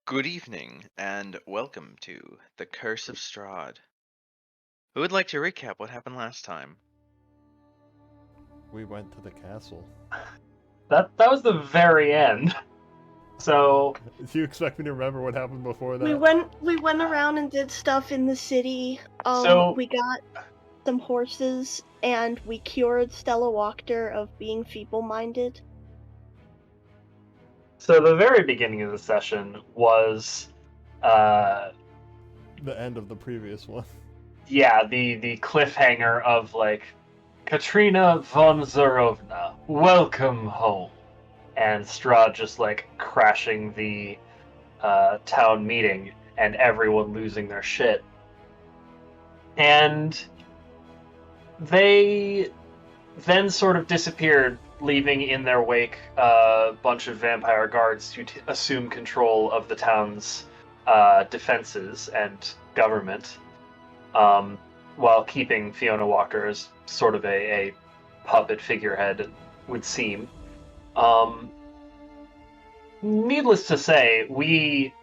Good evening, and welcome to the Curse of Strahd. Who would like to recap what happened last time? We went to the castle. That was the very end. So Do you expect me to remember what happened before that? We went around and did stuff in the city. So- We got some horses and we cured Stella Wachter of being feeble-minded. the very beginning of the session was, The end of the previous one. the cliffhanger of like, Katrina von Zarovna, welcome home, and Strahd just like crashing the town meeting and everyone losing their shit, and they then sort of disappeared, leaving in their wake a bunch of vampire guards to assume control of the town's defenses and government, while keeping Fiona Walker as sort of a puppet figurehead, it would seem. Needless to say, we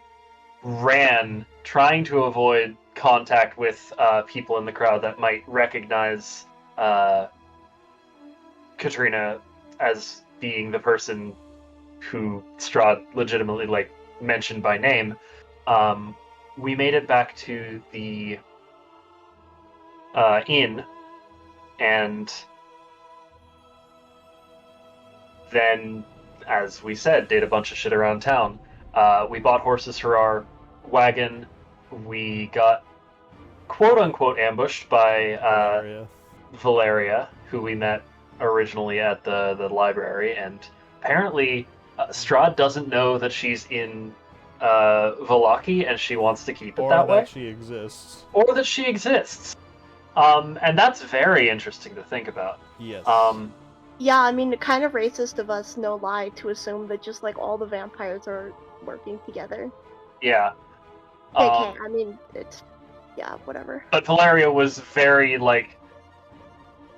ran trying to avoid contact with people in the crowd that might recognize Katrina as being the person who Strahd legitimately mentioned by name. We made it back to the inn, and then, as we said, did a bunch of shit around town. We bought horses for our wagon. We got quote-unquote ambushed by Valeria, who we met originally at the library, and apparently Strahd doesn't know that she's in Vallaki, and she wants to keep it that way. Or that she exists. Or that she exists. And that's very interesting to think about. Yes. Yeah, I mean, kind of racist of us, no lie, to assume that just like all the vampires are working together. Yeah. I mean, it's, yeah, whatever. But Valeria was very,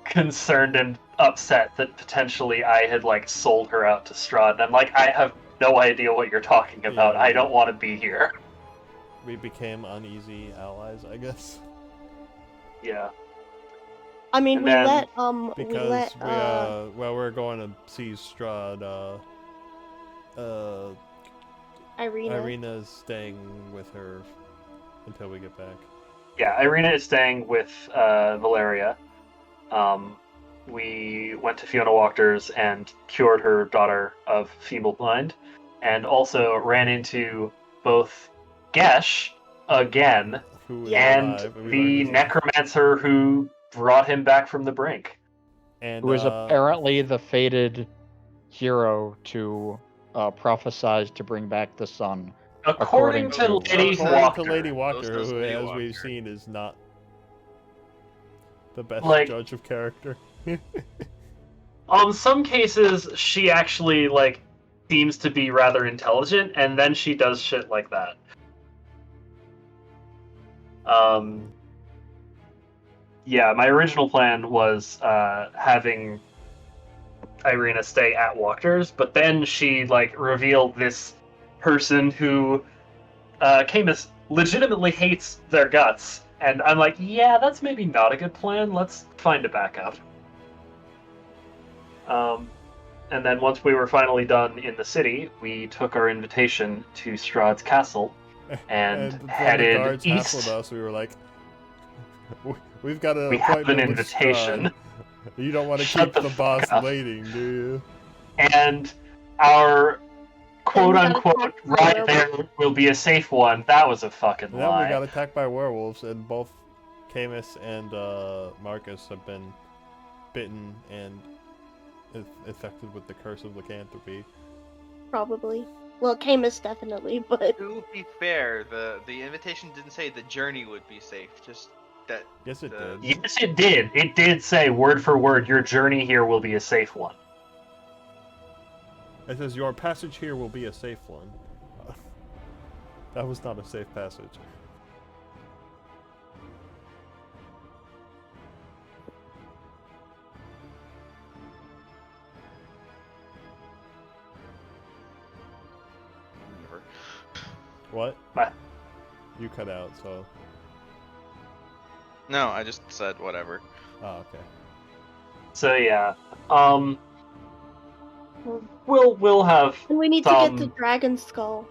concerned and upset that potentially I had, sold her out to Strahd. And I'm like, I have no idea what you're talking about. Yeah. I don't want to be here. We became uneasy allies, I guess. Yeah. I mean, And we then- let, Because we're going to see Strahd, Irina's staying with her until we get back. Yeah, Irina is staying with Valeria. We went to Fiona Walker's and cured her daughter of feeble blind, and also ran into both Gesh again Who is and alive, and we the learned he's alive. necromancer who brought him back from the brink. And, Who is apparently the fated hero to prophesize to bring back the sun. According to Lady according Walker. to Lady Walker, Those who, Lady as Walker. we've seen, is not the best judge of character. Some cases, she actually, seems to be rather intelligent, and then she does shit like that. Yeah, my original plan was having Irina stay at Walker's, but then she, revealed this person who Camus legitimately hates their guts, and I'm like, yeah, that's maybe not a good plan, let's find a backup. And then once we were finally done in the city, we took our invitation to Strahd's castle and then headed the guards east. hassled us. We were like, "We've got an We have appointment an with invitation. Strahd. You don't want to Shut keep the the boss fuck up." waiting, do you?" And our quote-unquote attacked by right there will be a safe one. That was a fucking And then lie. we got attacked by werewolves, and both Camus and Marcus have been bitten and infected with the curse of lycanthropy. Probably. Well, Camus definitely, but To be fair, the invitation didn't say the journey would be safe. Just that. Yes, it did. Yes, it did. It did say word for word, your journey here will be a safe one. It says your passage here will be a safe one. That was not a safe passage. What? What? You cut out, so. No, I just said whatever. Oh, okay. So yeah, we'll have And we need to get to some. Dragon Skull.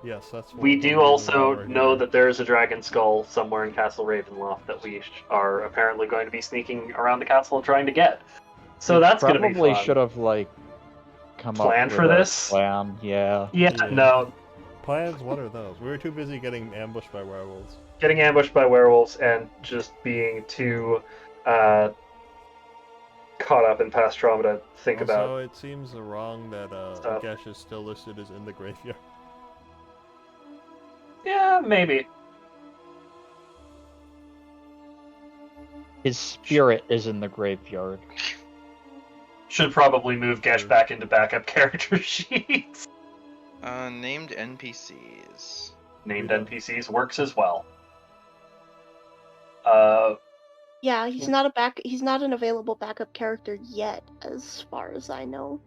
Yes, that's what We we're do doing while also we're know here. that there is a dragon skull somewhere in Castle Ravenloft that we are apparently going to be sneaking around the castle and trying to get. So We that's going to be probably fun. should have come up Planned with for a this? plan. Yeah. Yeah, Yeah. no, Plans? What are those? We were too busy getting ambushed by werewolves. getting ambushed by werewolves and just being too caught up in past trauma to think Also, about it seems wrong that stuff. Gesh is still listed as in the graveyard. Yeah, maybe. His spirit is in the graveyard. Should probably move Gesh True. back into backup character sheets. Named NPCs. Named We don't- NPCs works as well. Yeah, he's not an available backup character yet, as far as I know.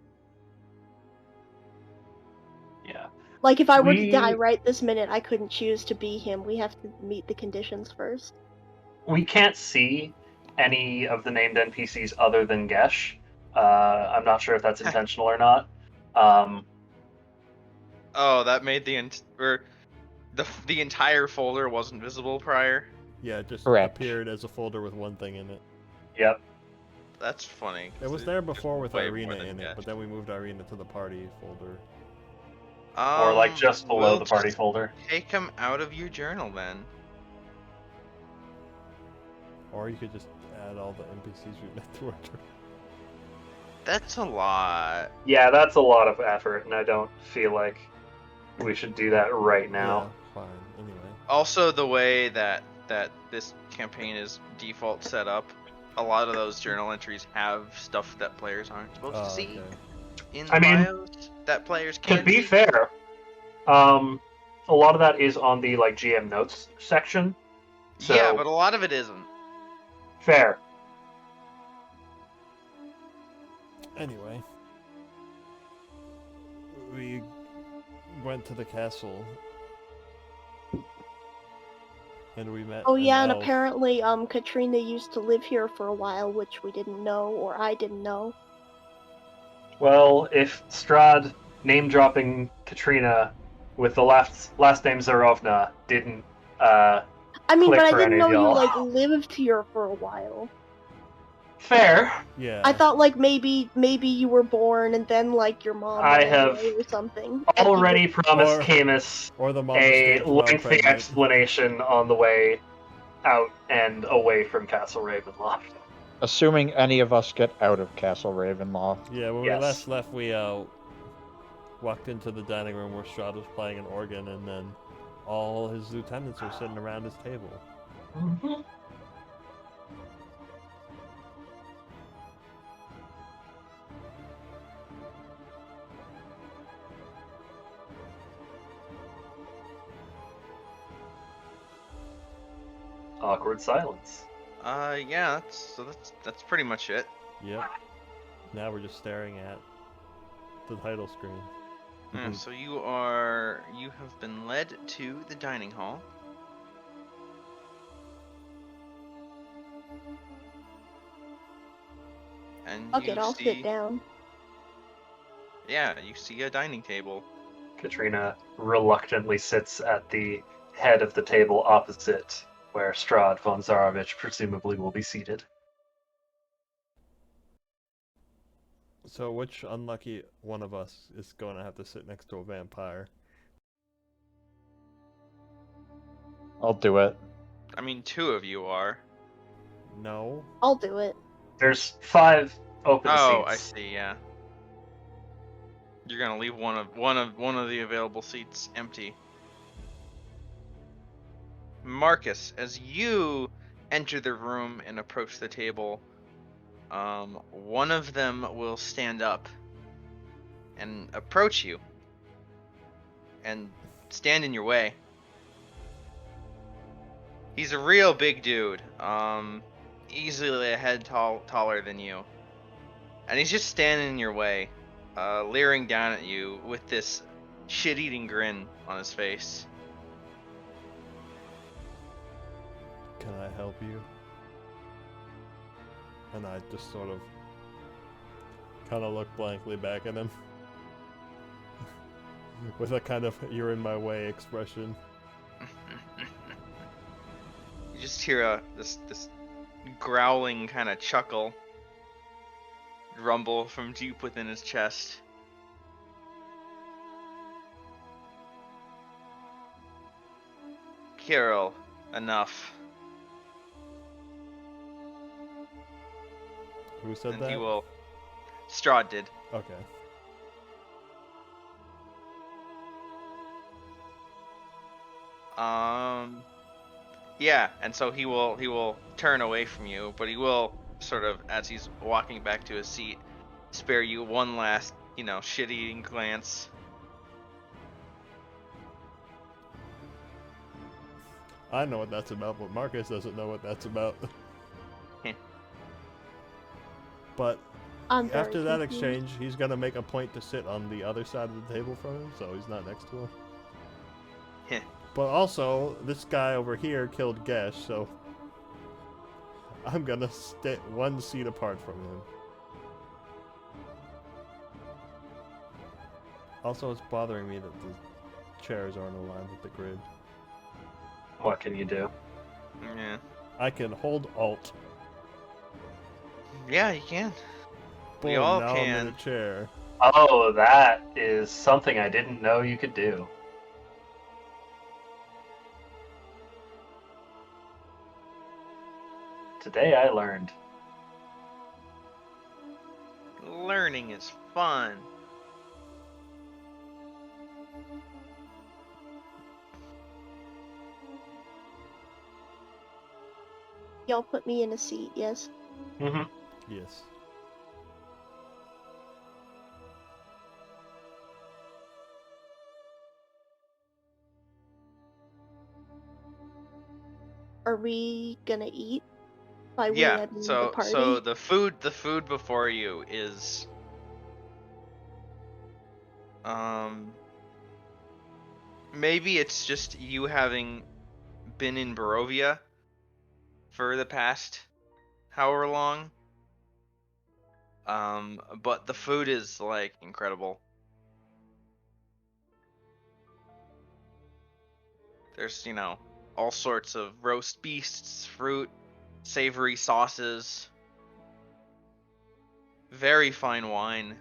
Yeah. Like, if I were to We- die right this minute, I couldn't choose to be him. We have to meet the conditions first. We can't see any of the named NPCs other than Gesh. I'm not sure if that's intentional or not. Oh, that made the entire folder wasn't visible prior. Yeah, it just Correct. appeared as a folder with one thing in it. Yep. That's funny. It 'cause was there before with way Irina more than in it, Gesh. but then we moved Irina to the party folder. Or like just below we'll the party just folder. Take them out of your journal then. Or you could just add all the NPCs we met through our journal. That's a lot. Yeah, that's a lot of effort, and I don't feel like we should do that right now. Yeah, fine. Anyway. Also, the way that this campaign is default set up, a lot of those journal entries have stuff that players aren't supposed to see Okay. in I mean, bios that players To can be see. fair, a lot of that is on the like GM notes section. So Yeah, but a lot of it isn't. fair. Anyway. We went to the castle. And we met Oh an yeah, and elf. apparently, Katrina used to live here for a while, which we didn't know, or I didn't know. Well, if Strahd name dropping Katrina with the last name Zarovna didn't I mean, click but I for didn't any know of you, y'all. like, lived here for a while. fair, Yeah. I thought, like, maybe you were born and then, like, your mom I ran have away or something. and you already were- promised Or- Camus Or the mom a escaped while lengthy pregnant. explanation on the way out and away from Castle Ravenloft. Assuming any of us get out of Castle Ravenloft. Yeah, when Yes. we last left, we walked into the dining room where Strahd was playing an organ, and then all his lieutenants were sitting around his table. Mm-hmm. Awkward silence. Yeah, that's pretty much it. Yep. Now we're just staring at the title screen. Yeah, so you have been led to the dining hall. And Fuck you it, I'll see, sit down. yeah, you see a dining table. Katrina reluctantly sits at the head of the table opposite where Strahd von Zarovich presumably will be seated. So which unlucky one of us is going to have to sit next to a vampire? I'll do it. I mean, two of you are. No. I'll do it. There's 5 open Oh, I seats. see. Yeah. You're gonna leave one of the available seats empty. Marcus, as you enter the room and approach the table, one of them will stand up and approach you and stand in your way. He's a real big dude, easily a head taller than you, and he's just standing in your way, leering down at you with this shit-eating grin on his face. Can I help you? And I just sort of kind of look blankly back at him with a kind of "you're in my way" expression. You just hear this growling kind of chuckle rumble from deep within his chest. Kirill, enough. Who said And that? he will. Strahd did. Okay. Yeah, and so he will turn away from you, but he will sort of, as he's walking back to his seat, spare you one last, shit-eating glance. I know what that's about, but Marcus doesn't know what that's about. But I'm very after that confused. exchange, he's gonna make a point to sit on the other side of the table from him, so he's not next to him. Heh. But also, this guy over here killed Gesh, so I'm gonna stay one seat apart from him. Also, it's bothering me that the chairs aren't aligned with the grid. What can you do? Yeah. I can hold Alt. Yeah, you can. We Boom, all now I'm in can. a chair. Oh, that is something I didn't know you could do. Today I learned. Learning is fun. Y'all put me in a seat, yes? Mm-hmm. Yes. Are we gonna eat? By we, Yeah. I mean the So party. the food before you is maybe it's just you having been in Barovia for the past however long. But the food is like incredible. There's, all sorts of roast beasts, fruit, savory sauces, very fine wine.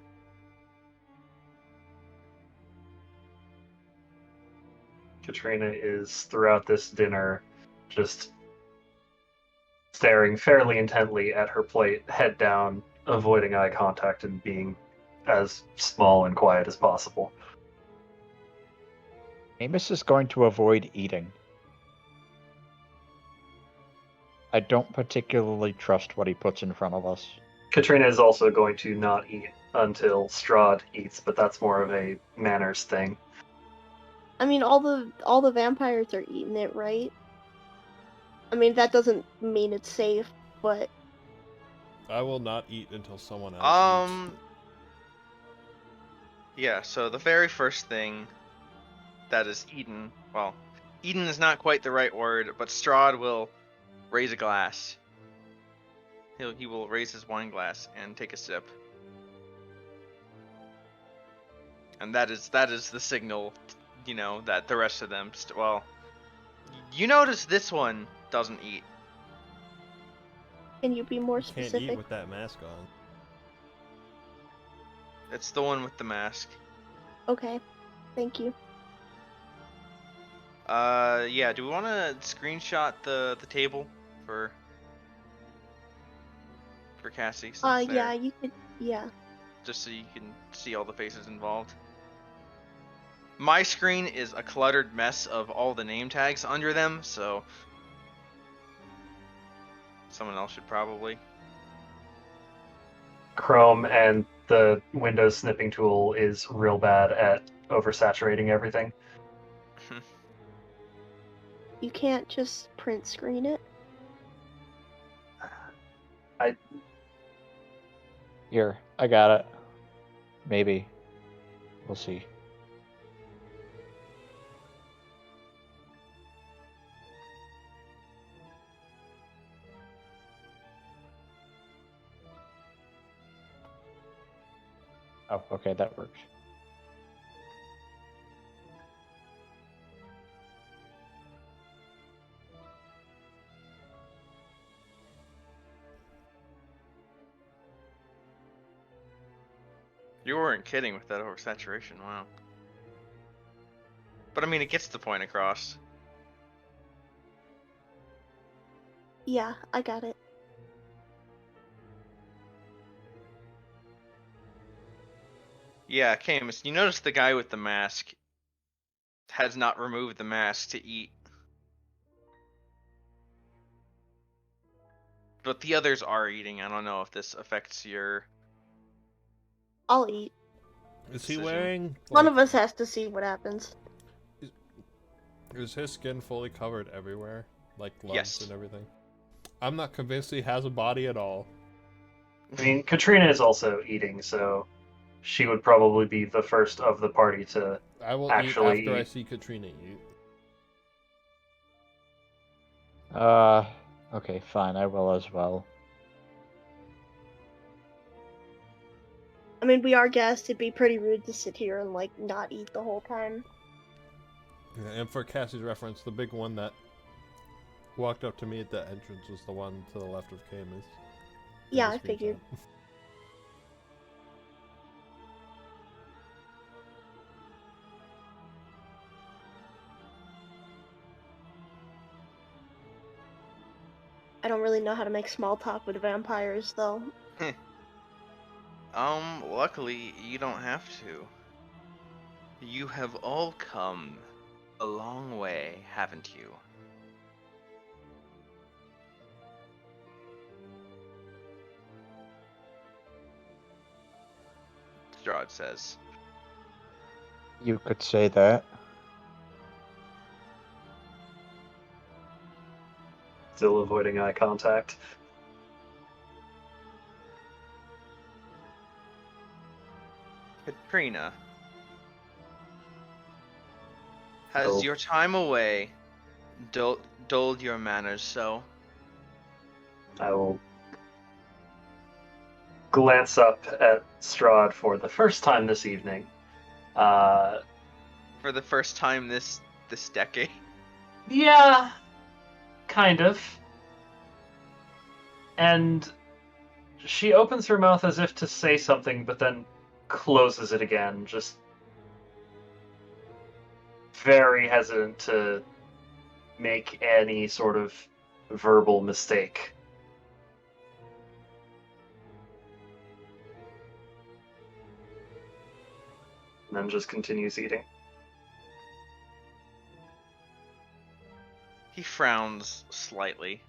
Katrina is throughout this dinner just staring fairly intently at her plate, head down, avoiding eye contact and being as small and quiet as possible. Amos is going to avoid eating. I don't particularly trust what he puts in front of us. Katrina is also going to not eat until Strahd eats, but that's more of a manners thing. I mean, all the vampires are eating it, right? I mean, that doesn't mean it's safe, but I will not eat until someone else eats. Yeah, so the very first thing that is eaten, well, eaten is not quite the right word, but Strahd will raise a glass. He will raise his wine glass and take a sip. And that is the signal, that the rest of them, you notice this one doesn't eat. can you be more You can't eat specific? with that mask on. It's the one with the mask. Okay, thank you. Yeah, do we want to screenshot the table for Cassie? Since Yeah, you could, yeah. just so you can see all the faces involved. My screen is a cluttered mess of all the name tags under them, so someone else should probably. Chrome and the Windows snipping tool is real bad at oversaturating everything. You can't just print screen it? Here, I got it. Maybe. We'll see. Oh, okay, that works. You weren't kidding with that oversaturation, wow. But I mean, it gets the point across. Yeah, I got it. Yeah, Camus, you notice the guy with the mask has not removed the mask to eat. But the others are eating. I don't know if this affects your I'll eat. Is he decision. wearing? One like, of us has to see what happens. Is his skin fully covered everywhere, like gloves Yes. and everything? I'm not convinced he has a body at all. I mean, Katrina is also eating, so she would probably be the first of the party to I will actually eat after I eat. see Katrina eat. Okay, fine, I will as well. I mean, we are guests. It'd be pretty rude to sit here and, like, not eat the whole time. Yeah, and for Cassie's reference, the big one that walked up to me at the entrance was the one to the left of Camus. Yeah, I figured. I don't really know how to make small talk with vampires, though. Luckily, you don't have to. You have all come a long way, haven't you? Strahd says. You could say that. Still avoiding eye contact. Katrina, has Oh. your time away dulled your manners so? I will glance up at Strahd for the first time this evening. For the first time this decade? Yeah, kind of. And she opens her mouth as if to say something, but then closes it again, just very hesitant to make any sort of verbal mistake. And then just continues eating. He frowns slightly.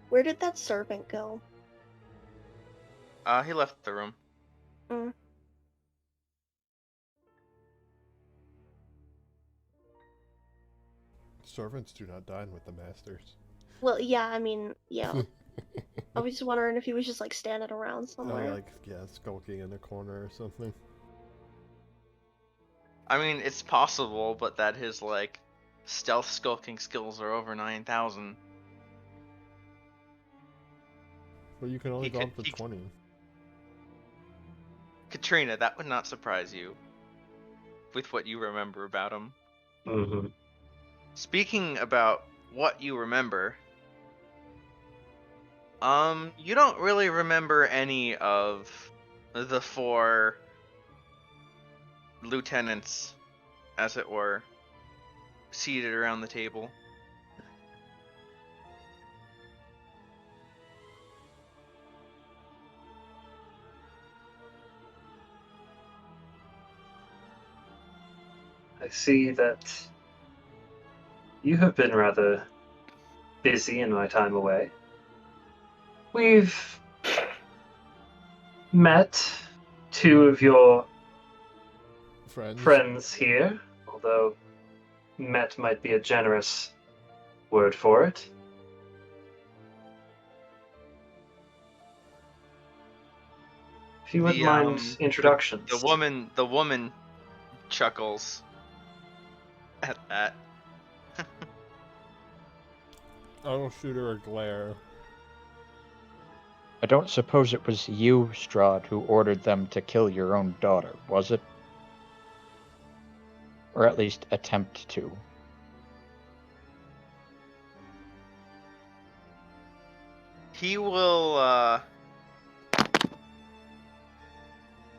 Where did that servant go? He left the room. Mm. Servants do not dine with the masters. Well, yeah, I mean, yeah. I was just wondering if he was just, like, standing around somewhere. Skulking in a corner or something. I mean, it's possible, but that his, like, stealth skulking skills are over 9,000. Well, you can only go up to he 20. Katrina, that would not surprise you. With what you remember about him. Mm-hmm. Speaking about what you remember, you don't really remember any of the 4 lieutenants, as it were, seated around the table. I see that you have been rather busy in my time away. We've met 2 of your friends here, although met might be a generous word for it. If you wouldn't mind introductions. The woman chuckles at that. I'll shoot her a glare. I don't suppose it was you, Strahd, who ordered them to kill your own daughter, was it? Or at least attempt to. He will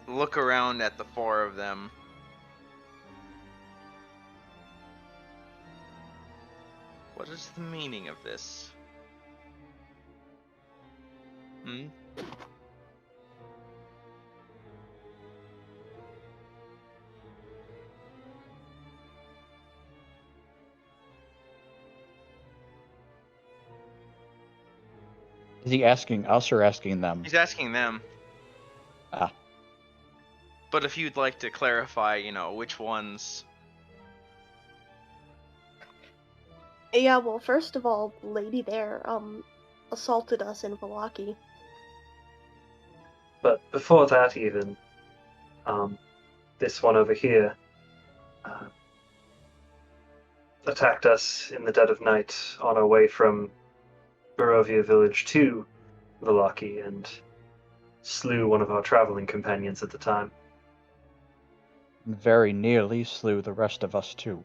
look around at the four of them. What is the meaning of this? Is he asking us or asking them? He's asking them. Ah. But if you'd like to clarify, which ones. Yeah, well, first of all, the lady there, assaulted us in Valaki. But before that even, this one over here attacked us in the dead of night on our way from Barovia village to Valaki and slew one of our traveling companions at the time. Very nearly slew the rest of us too.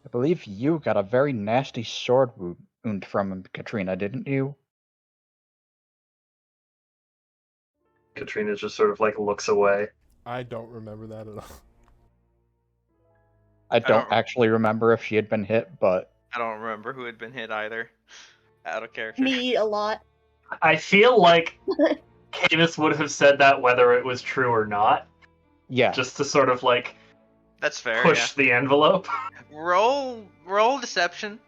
I believe you got a very nasty sword wound from him, Katrina, didn't you? Katrina just sort of looks away. I don't remember that at all. I don't actually remember if she had been hit, but I don't remember who had been hit either. Out of character. Me a lot. I feel like Camus would have said that whether it was true or not. yeah. Just to sort of That's fair. push the envelope. Roll deception.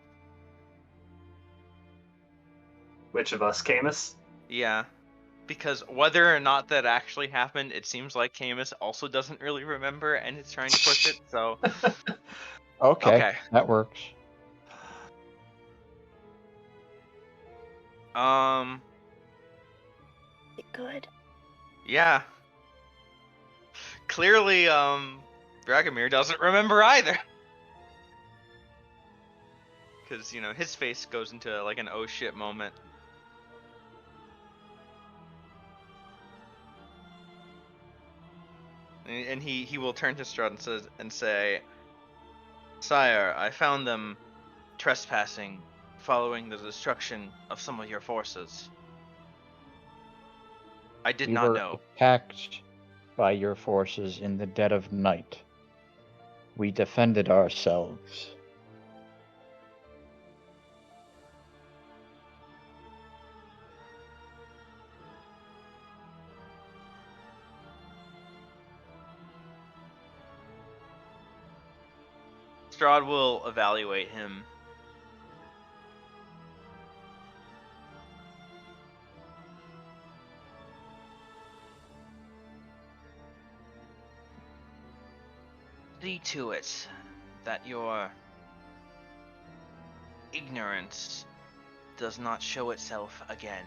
Which of us, Camus? Yeah. Because whether or not that actually happened, it seems like Camus also doesn't really remember and is trying to push it, so. Okay, that works. Good. Yeah. Clearly, Dragomir doesn't remember either. Because, his face goes into an oh shit moment. And he will turn to Strahd and say, Sire, I found them trespassing, following the destruction of some of your forces. I did not know. We were attacked by your forces in the dead of night. We defended ourselves. Strahd will evaluate him. See to it that your ignorance does not show itself again.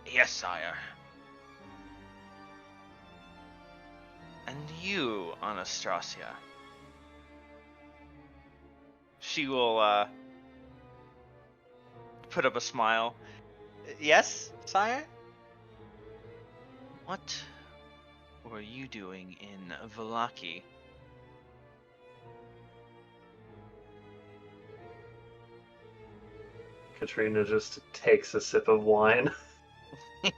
Yes, sire. And you, Anastasia. She will, put up a smile. Yes, sire? What were you doing in Valaki? Katrina just takes a sip of wine. I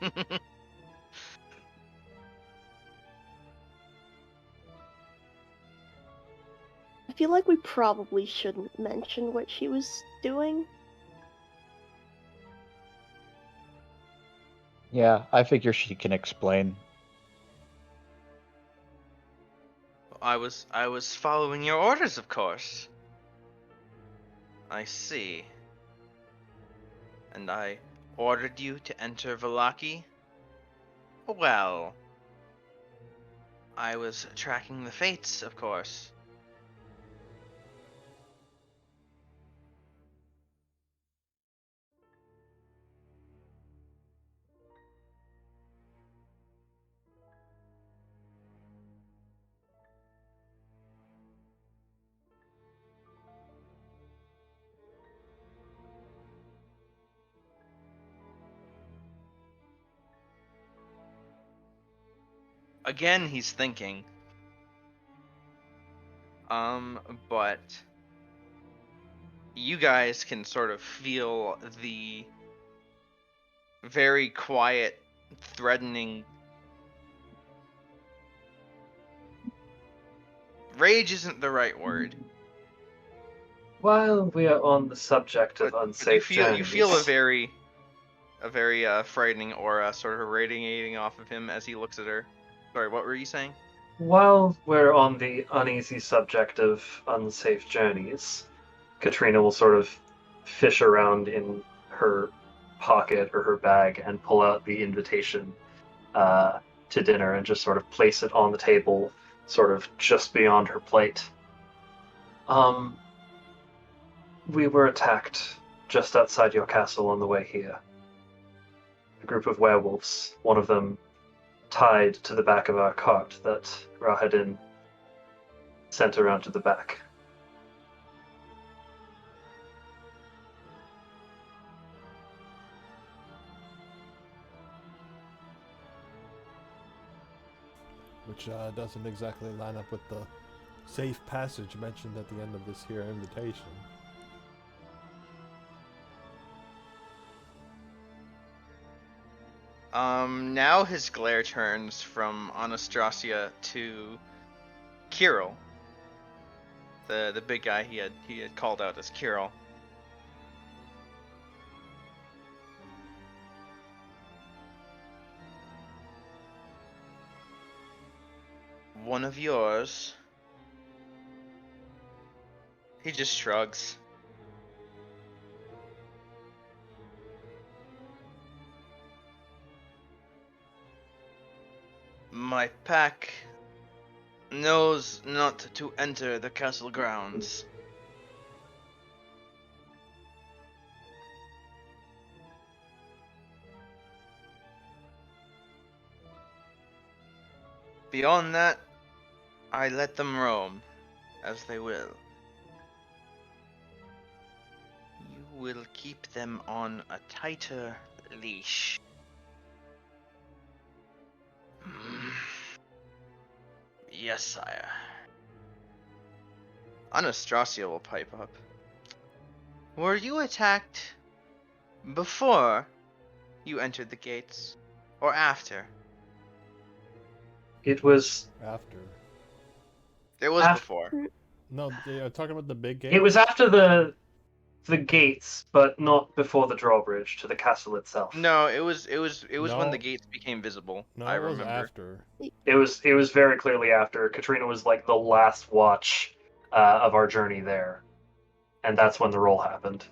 feel like we probably shouldn't mention what she was doing. Yeah, I figure she can explain. I was following your orders, of course. I see. And I ordered you to enter Vallaki? Well, I was tracking the fates, of course. Again, he's thinking. But you guys can sort of feel the very quiet, threatening rage isn't the right word. While we are on the subject of But unsafe you feel a journeys, very frightening aura sort of radiating off of him as he looks at her. Sorry, what were you saying? while we're on the uneasy subject of unsafe journeys, Katrina will sort of fish around in her pocket or her bag and pull out the invitation to dinner and just sort of place it on the table, sort of just beyond her plate. We were attacked just outside your castle on the way here. A group of werewolves, one of them tied to the back of our cart that Rahadin sent around to the back. Which doesn't exactly line up with the safe passage mentioned at the end of this here invitation. Now his glare turns from Anastasia to Kirill. The big guy he had called out as Kirill. One of yours? He just shrugs. My pack knows not to enter the castle grounds. Beyond that, I let them roam, as they will. You will keep them on a tighter leash. Yes, sire. Anastasia will pipe up. Were you attacked before you entered the gates, or after? It was After. It was before. No, they are talking about the big gate. it was after the gates, but not before the drawbridge to the castle itself. No, it was when the No. gates became visible. No, I it was remember. after. It was very clearly after. Katrina was like the last watch of our journey there, and that's when the roll happened.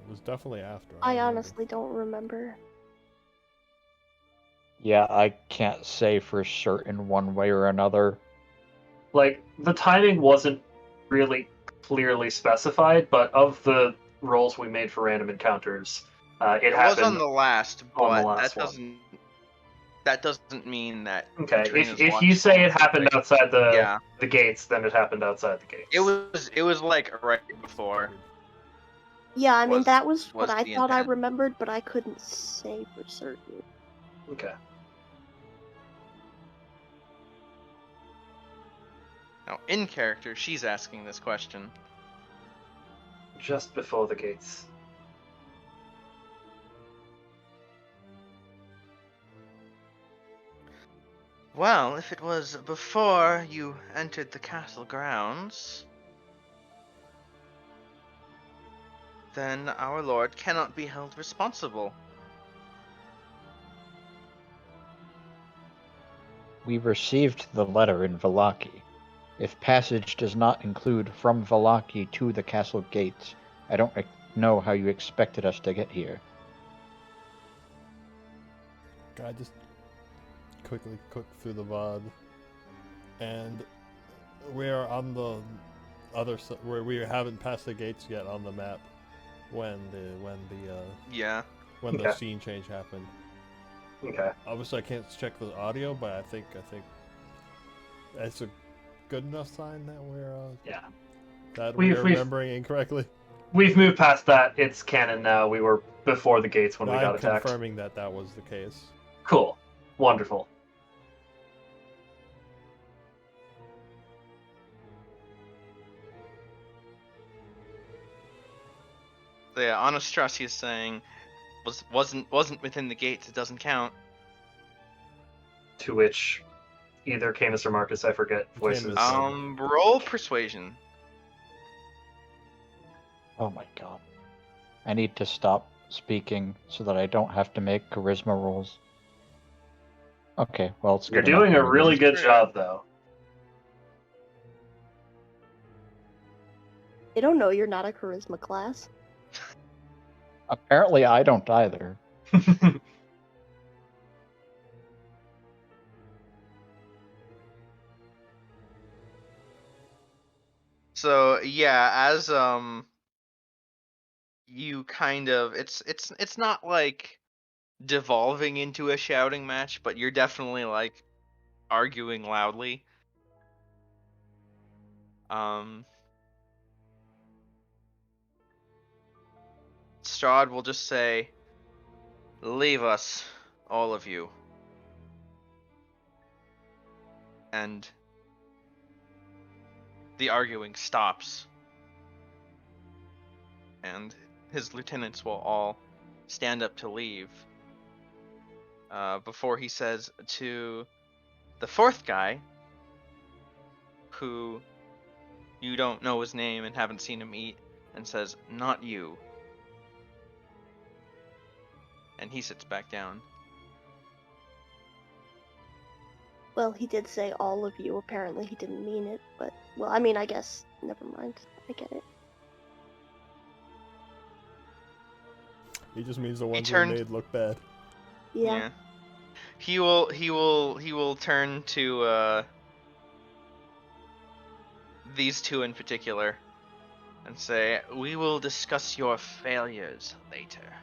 It was definitely after. I remember. honestly don't remember. Yeah, I can't say for certain one way or another. Like, the timing wasn't really clearly specified, but of the rolls we made for random encounters, it It was happened on the last, on the but last one. that doesn't mean that. Okay, Katrina's if you watch say it was happened right. outside Yeah, the gates, then it happened outside the gates. it was like right before. Yeah, I mean Was- that was what was I the thought I intent. remembered, but I couldn't say for certain. Okay. Now, in character, she's asking this question. Just before the gates. Well, if it was before you entered the castle grounds, then our lord cannot be held responsible. We received the letter in Vallaki. If passage does not include from Vallaki to the castle gates, I don't know how you expected us to get here. I just quickly click through the VOD, and we're on the other side where we haven't passed the gates yet on the map when Yeah. the Okay. scene change happened. Okay. Obviously, I can't check the audio, but I think that's a good enough sign that Yeah. we're We've remembering incorrectly. we've moved past that. It's canon now. We were before the gates when No, we got I'm attacked. confirming that was the case. Cool. Wonderful. So yeah, Anastrasi is saying wasn't within the gates. It doesn't count. To which either Camus or Marcus, I forget, voices. Camus. Roll persuasion. Oh my god. I need to stop speaking so that I don't have to make charisma rolls. Okay, well, it's You're good enough doing a anyways. really good Sure. job, though. They don't know you're not a charisma class. Apparently, I don't either. So yeah, as you kind of it's not like devolving into a shouting match, but you're definitely like arguing loudly. Strahd will just say, "Leave us, all of you." And the arguing stops. And his lieutenants will all stand up to leave. Before he says to the fourth guy, who you don't know his name and haven't seen him eat, and says, "Not you." And he sits back down. Well, he did say all of you. Apparently, he didn't mean it, but well, I mean, I guess never mind. I get it. He just means the ones turned- we made look bad. Yeah. He will turn to these two in particular and say, "We will discuss your failures later."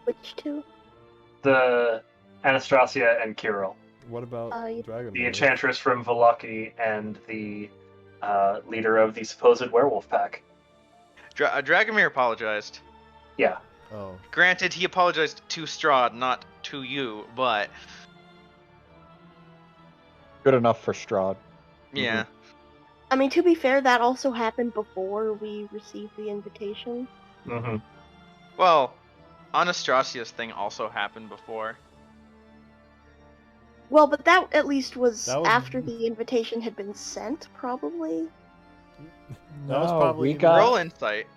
Which two? The Anastasia and Kirill, What about Dragon? the enchantress from Vallaki and the leader of the supposed werewolf pack. Dragomir apologized. Yeah. Oh. Granted, he apologized to Strahd, not to you, but Good enough for Strahd. yeah. I mean, to be fair, that also happened before we received the invitation. Mm-hmm. Well, Anastrasia's thing also happened before. Well, but that at least was That was- after the invitation had been sent, probably. That was No, probably we got- Roll insight.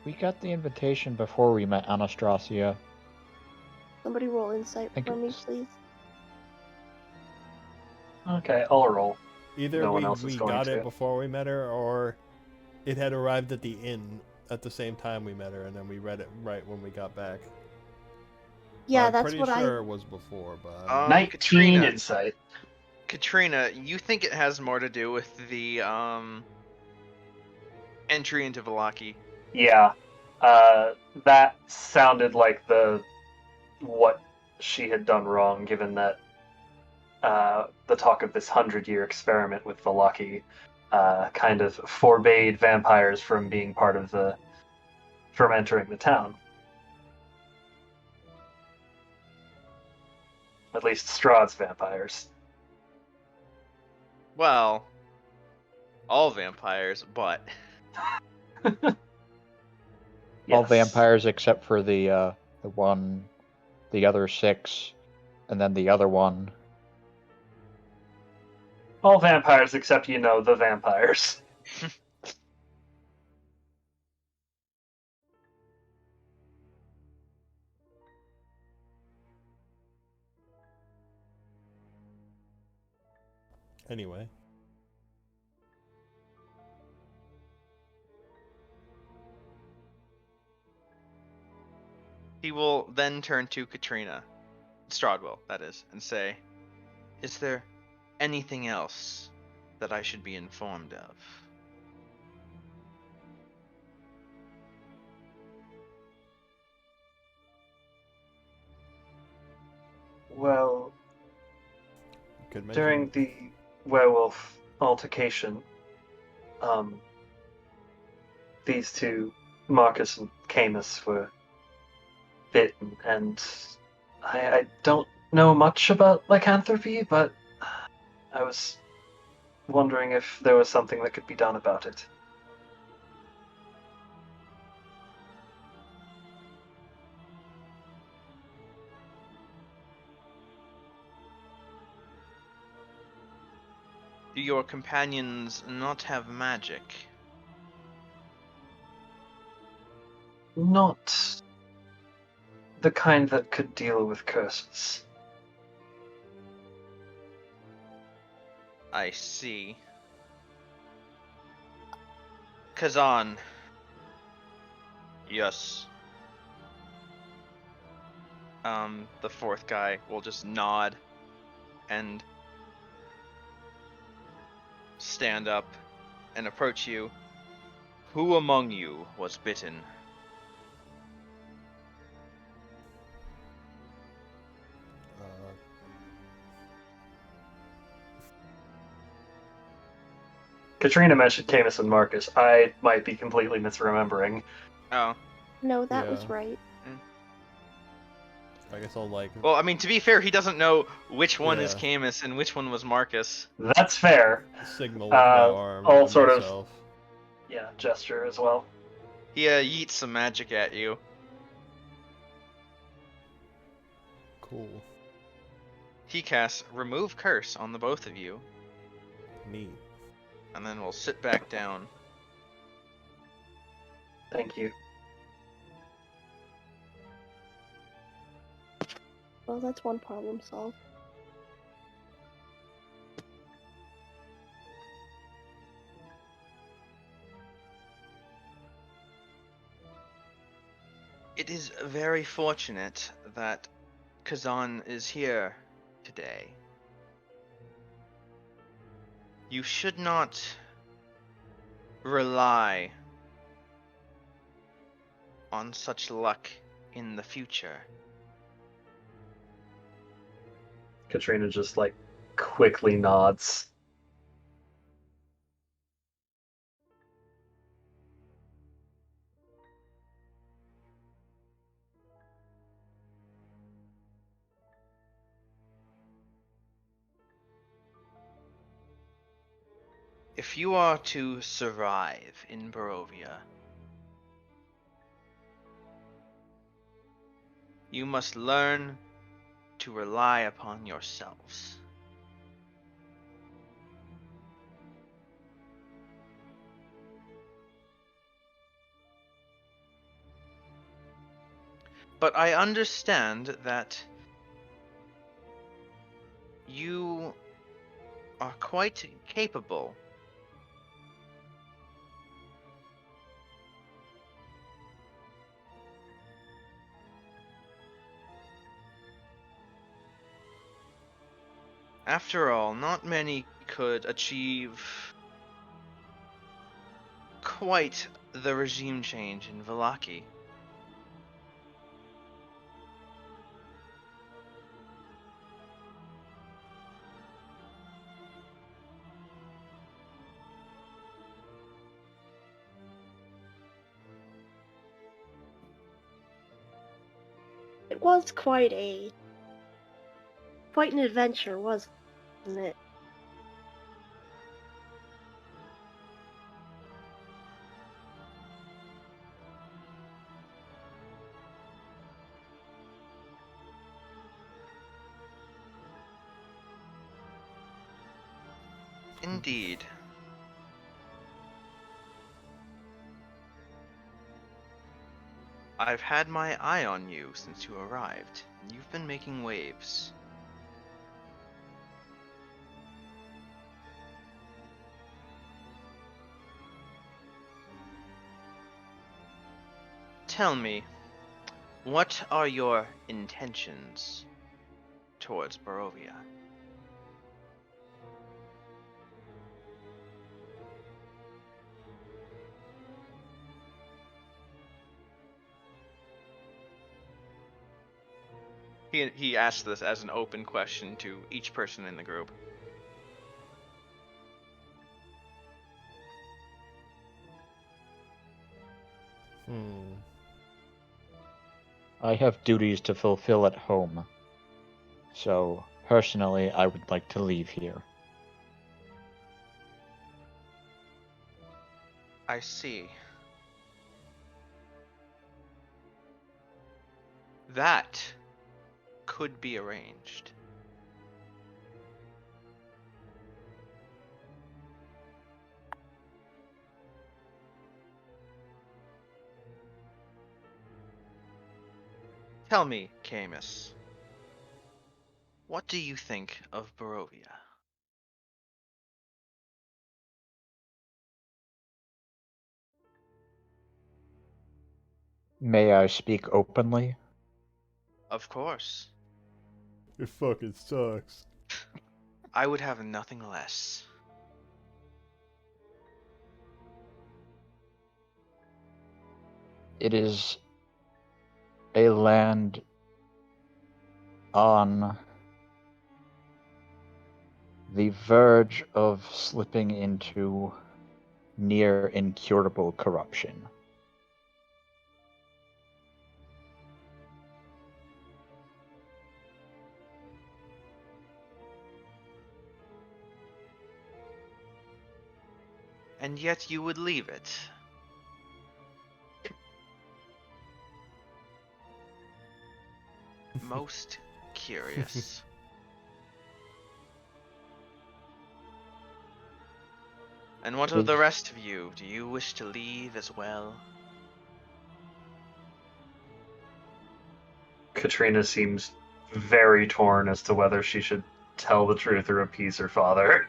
We got the invitation before we met Anastasia. Somebody roll insight Think for it me, was- please. Okay, I'll roll. either no one we, else is we going got to. it before we met her, or it had arrived at the inn at the same time we met her, and then we read it right when we got back. Yeah, I'm that's pretty what sure it was before, but 19 Katrina. insight. Katrina, you think it has more to do with the entry into Vallaki? Yeah. That sounded like what she had done wrong, given that the talk of this 100-year experiment with Vallaki kind of forbade vampires from being part of from entering the town. At least Strahd's vampires. Well, all vampires, but All Yes. vampires except for the other 6, and then the other one. All vampires except, the vampires. Anyway. He will then turn to Katrina, Stradwell, that is, and say, "Is there anything else that I should be informed of?" Well, You could mention during the werewolf altercation, these two, Marcus and Camus, were bitten, and I don't know much about lycanthropy, but I was wondering if there was something that could be done about it. Do your companions not have magic? Not the kind that could deal with curses. I see. Kazan. Yes. The fourth guy will just nod and stand up and approach you. Who among you was bitten? uh, Katrina mentioned Camus and Marcus. I might be completely misremembering. Oh. No, that was Yeah. right. I guess I'll like Well, I mean, to be fair, he doesn't know which one is Yeah. Camus and which one was Marcus. That's fair. signal with my arm I'll and sort of- myself. Yeah, gesture as well. He yeets some magic at you. Cool. He casts Remove Curse on the both of you, Neat. and then we'll sit back down. Thank you. Well, that's one problem solved. It is very fortunate that Kazan is here today. You should not rely on such luck in the future. Katrina just, quickly nods. If you are to survive in Barovia, you must learn to rely upon yourselves. But I understand that you are quite capable. After all, not many could achieve quite the regime change in Vallaki. It was quite an adventure, wasn't it? Indeed. I've had my eye on you since you arrived, and you've been making waves. tell me, what are your intentions towards Barovia? He asked this as an open question to each person in the group. I have duties to fulfill at home. So, personally, I would like to leave here. I see. That could be arranged. Tell me, Camus, what do you think of Barovia? May I speak openly? Of course. It fucking sucks. I would have nothing less. It is a land on the verge of slipping into near incurable corruption. And yet you would leave it. Most curious. And what of the rest of you? Do you wish to leave as well? Katrina seems very torn as to whether she should tell the truth or appease her father.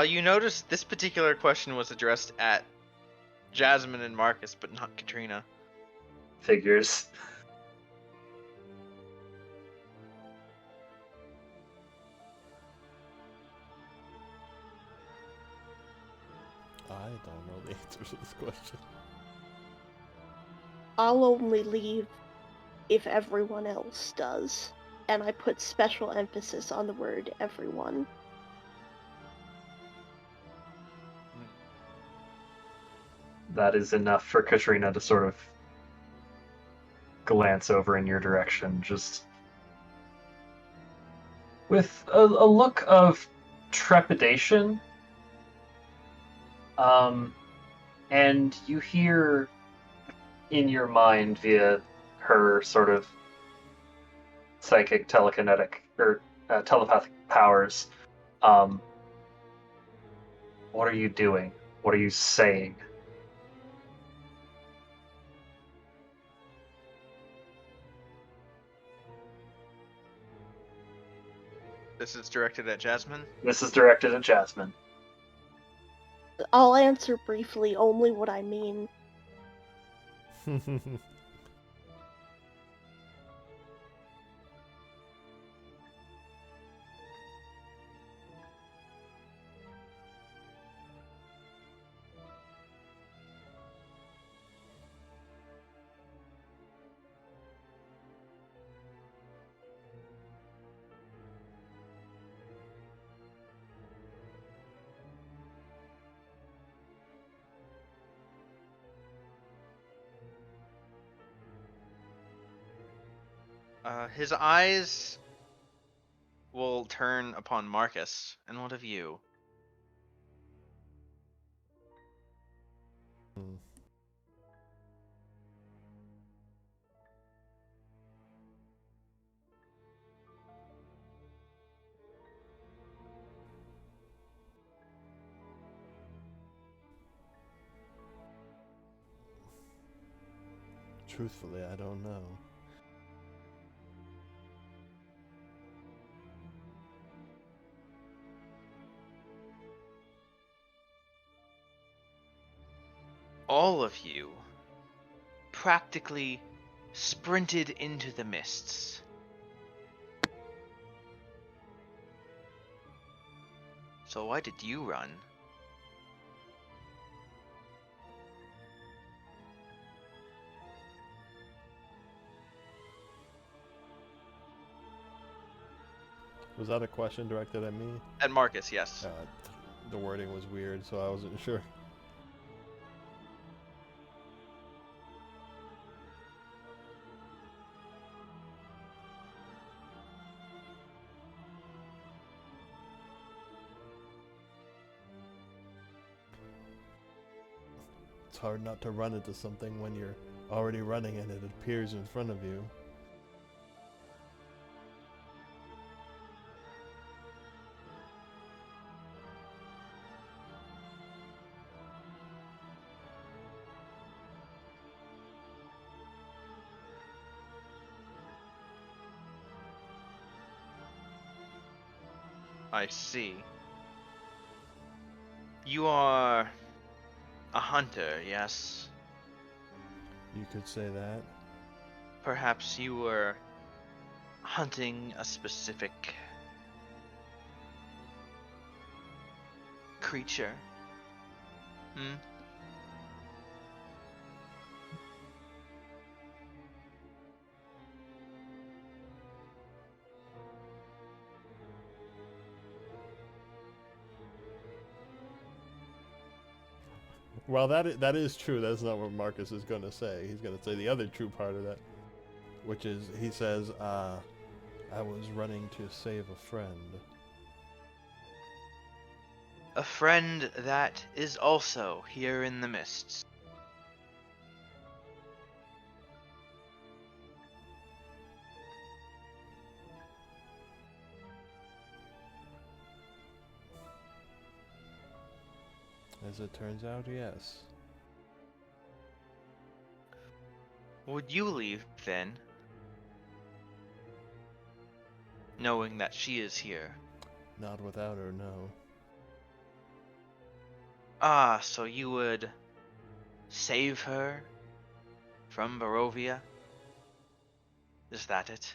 You notice this particular question was addressed at Jasmine and Marcus, but not Katrina. Figures. I don't know the answer to this question. I'll only leave if everyone else does. And I put special emphasis on the word everyone. That is enough for Katrina to sort of glance over in your direction, just with a look of trepidation. And you hear in your mind via her sort of psychic telekinetic or telepathic powers, what are you doing? What are you saying? This is directed at Jasmine. This is directed at Jasmine. I'll answer briefly only what I mean. His eyes will turn upon Marcus. And what of you? Truthfully, I don't know. All of you practically sprinted into the mists. So why did you run? Was that a question directed at me? At Marcus, yes. The wording was weird, so I wasn't sure. It's hard not to run into something when you're already running and it appears in front of you. I see. You are a hunter, yes? You could say that. Perhaps you were hunting a specific creature? Hmm? Well, that is true. That's not what Marcus is going to say. He's going to say the other true part of that, which is he says, I was running to save a friend. A friend that is also here in the mists. As it turns out, yes. Would you leave then? Knowing that she is here. Not without her, no. Ah, so you would save her from Barovia? Is that it?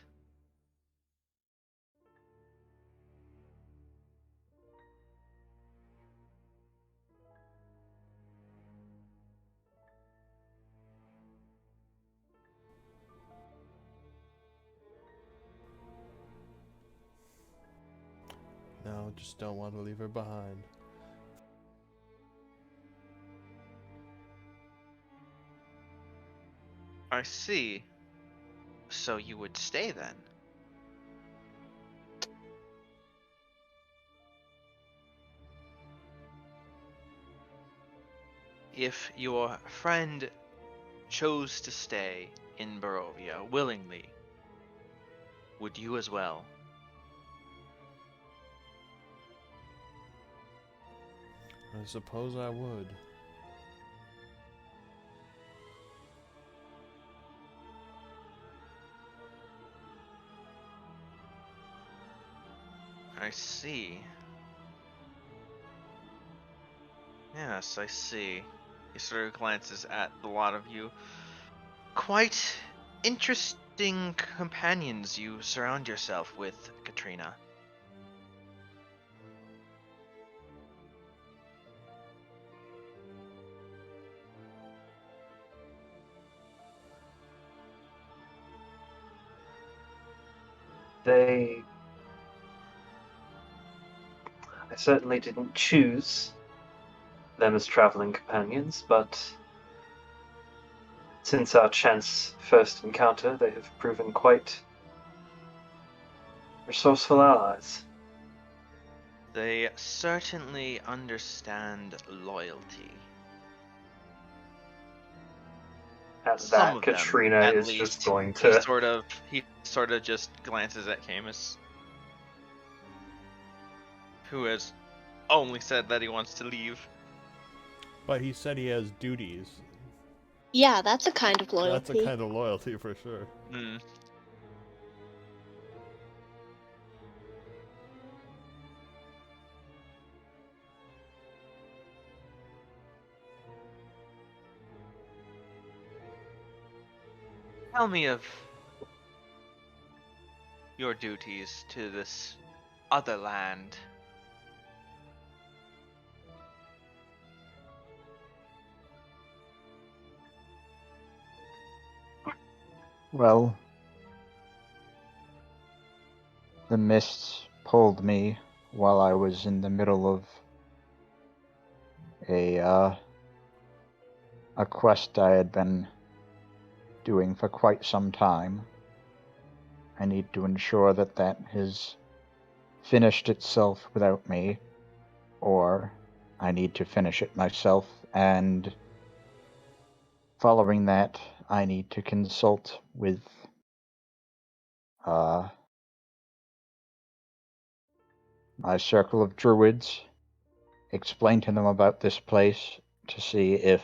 No, just don't want to leave her behind. I see. So you would stay then? If your friend chose to stay in Barovia willingly, would you as well? I suppose I would. I see. Yes, I see. He sort of glances at the lot of you. Quite interesting companions you surround yourself with, Katrina. I certainly didn't choose them as traveling companions, but since our chance first encounter, they have proven quite resourceful allies. They certainly understand loyalty. At Some that, of them, Katrina at is least. just going He to. sort of just glances at Camus, who has only said that he wants to leave. But he said he has duties. Yeah, that's a kind of That's loyalty. a kind of loyalty for sure. Hmm. Tell me of your duties to this other land. Well, the mists pulled me while I was in the middle of a quest I had been doing for quite some time. I need to ensure that that has finished itself without me, or I need to finish it myself, and following that, I need to consult with my circle of druids, explain to them about this place to see if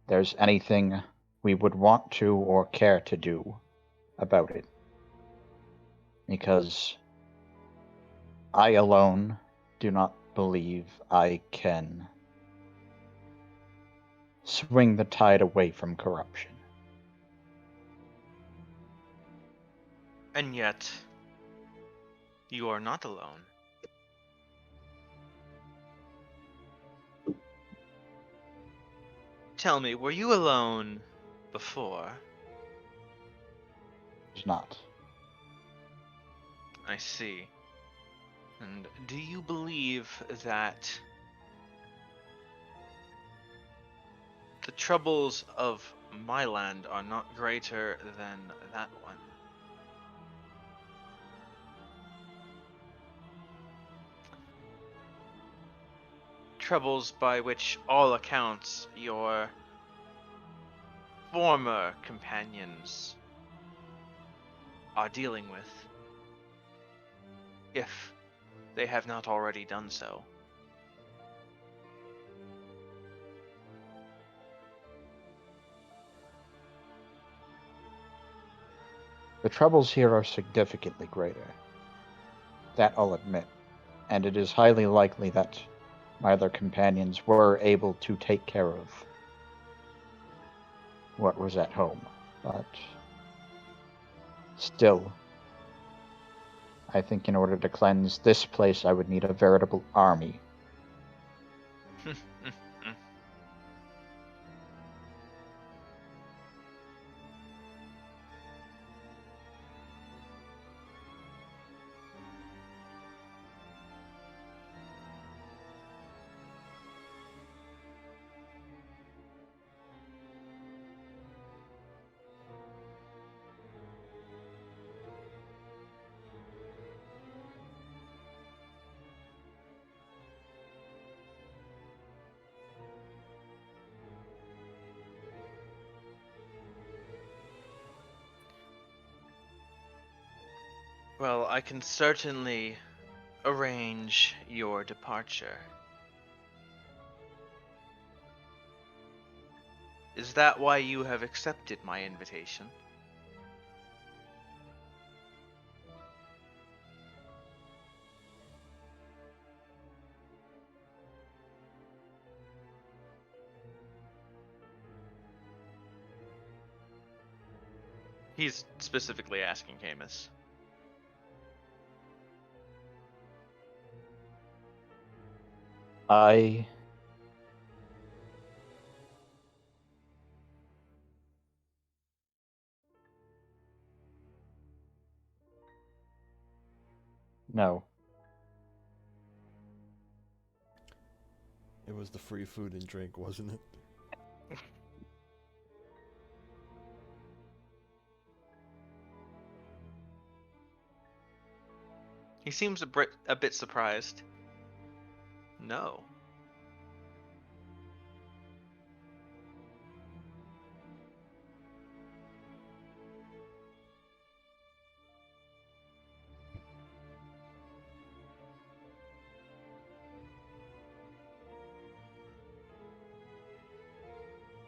there's anything we would want to or care to do about it. Because I alone do not believe I can swing the tide away from corruption. And yet, you are not alone. Tell me, were you alone before? It's not. I see. And do you believe that the troubles of my land are not greater than that one? Troubles by which all accounts your former companions are dealing with, if they have not already done so. The troubles here are significantly greater. That I'll admit. And it is highly likely that my other companions were able to take care of what was at home. But still, I think in order to cleanse this place, I would need a veritable army. Well, I can certainly arrange your departure. Is that why you have accepted my invitation? He's specifically asking Camus. No. It was the free food and drink, wasn't it? He seems a bit surprised. No.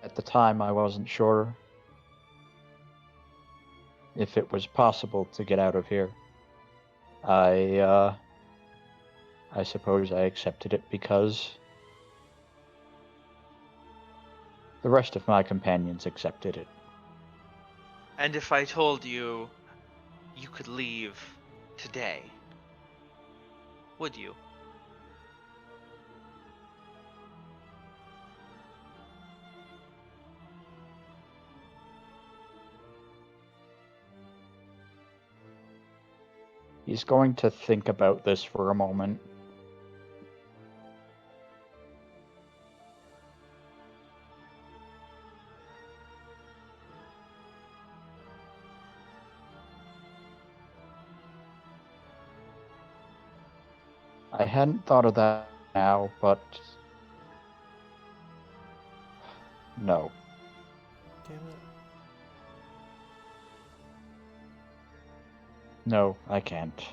At the time, I wasn't sure if it was possible to get out of here. I suppose I accepted it because The rest of my companions accepted it. And if I told you you could leave today, would you? He's going to think about this for a moment. I hadn't thought of that now, but no. Damn it. No, I can't.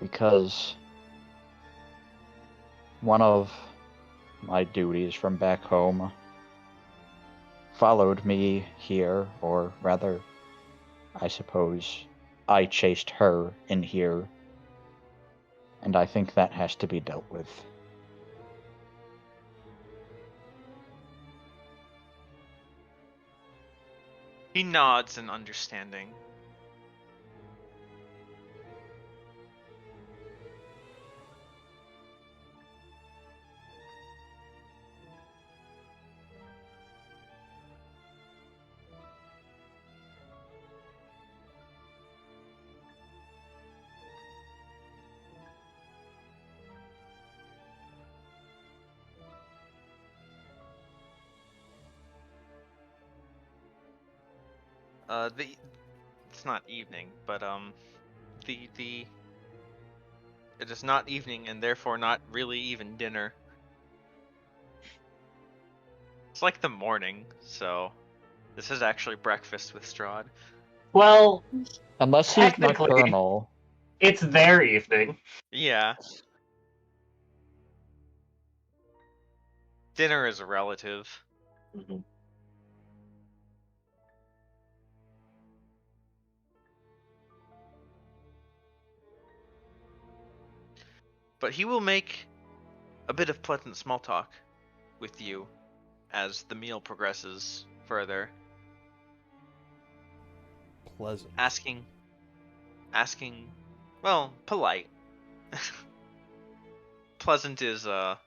Because one of my duties from back home followed me here, or rather, I suppose I chased her in here, and I think that has to be dealt with. He nods in understanding. It's not evening, but it is not evening and therefore not really even dinner. It's like the morning, so this is actually breakfast with Strahd. Well, Unless he's technically, nocturnal. it's their evening. Yeah. Dinner is a relative. Mm-hmm. But he will make a bit of pleasant small talk with you as the meal progresses further. Pleasant. Asking, well, polite. Pleasant is Relative.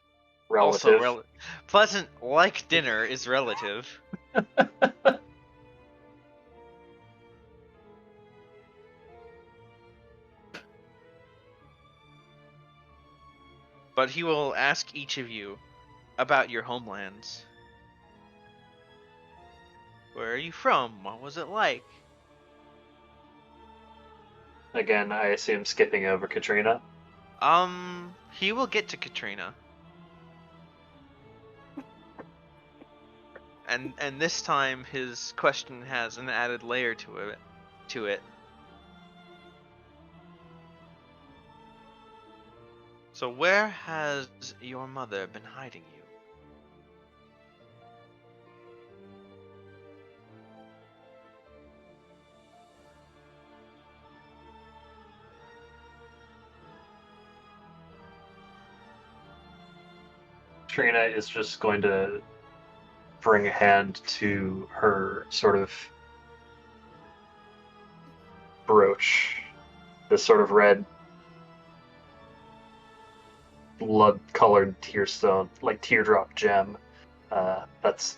also pleasant, like dinner, is relative. But he will ask each of you about your homelands. Where are you from? What was it like? Again, I assume skipping over Katrina. He will get to Katrina. And this time his question has an added layer to it. So where has your mother been hiding you? Katrina is just going to bring a hand to her sort of brooch, this sort of red blood-colored tearstone, like teardrop gem. That's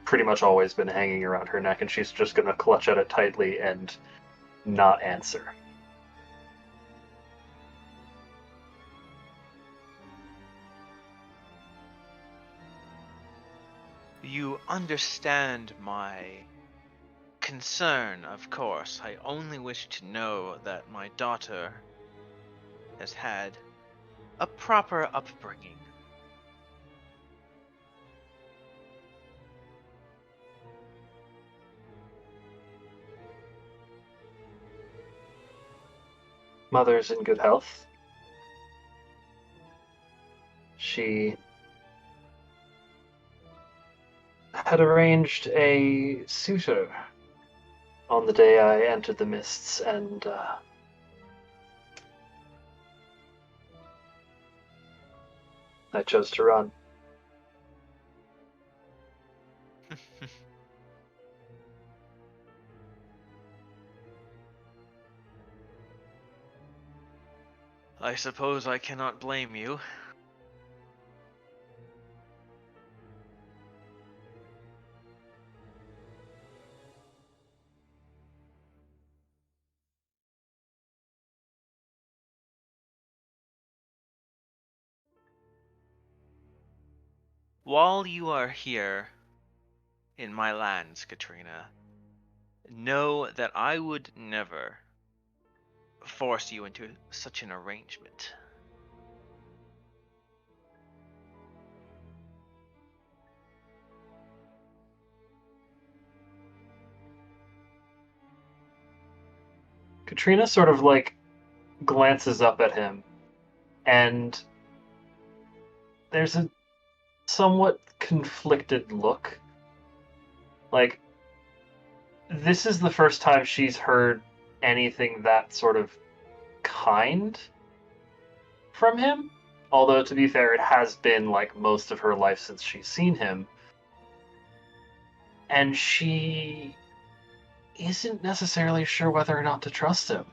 pretty much always been hanging around her neck, and she's just going to clutch at it tightly and not answer. You understand my concern, of course. I only wish to know that my daughter has had a proper upbringing. Mother's in good health. She had arranged a suitor on the day I entered the mists, and I chose to run. I suppose I cannot blame you. While you are here in my lands, Katrina, know that I would never force you into such an arrangement. Katrina sort of like glances up at him, and there's a somewhat conflicted look. Like, this is the first time she's heard anything that sort of kind from him. Although, to be fair, it has been like most of her life since she's seen him. And she isn't necessarily sure whether or not to trust him.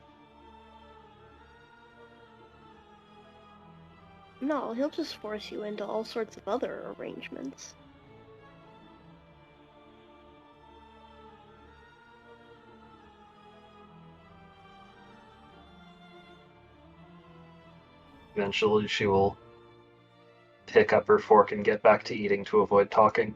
No, he'll just force you into all sorts of other arrangements. Eventually, she will pick up her fork and get back to eating to avoid talking.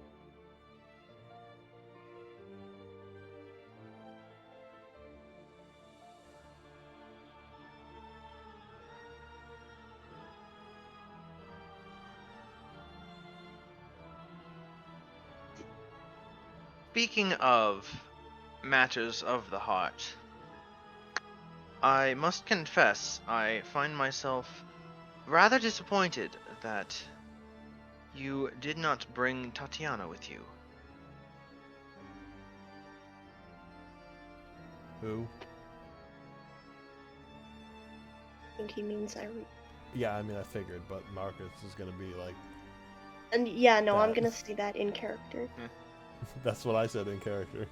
Speaking of matters of the heart, I must confess I find myself rather disappointed that you did not bring Tatiana with you. Who? I think he means Irene. Yeah, I mean, I figured, but Marcus is gonna be like, And yeah, no, I'm That. gonna say that in character. that's what I said in character.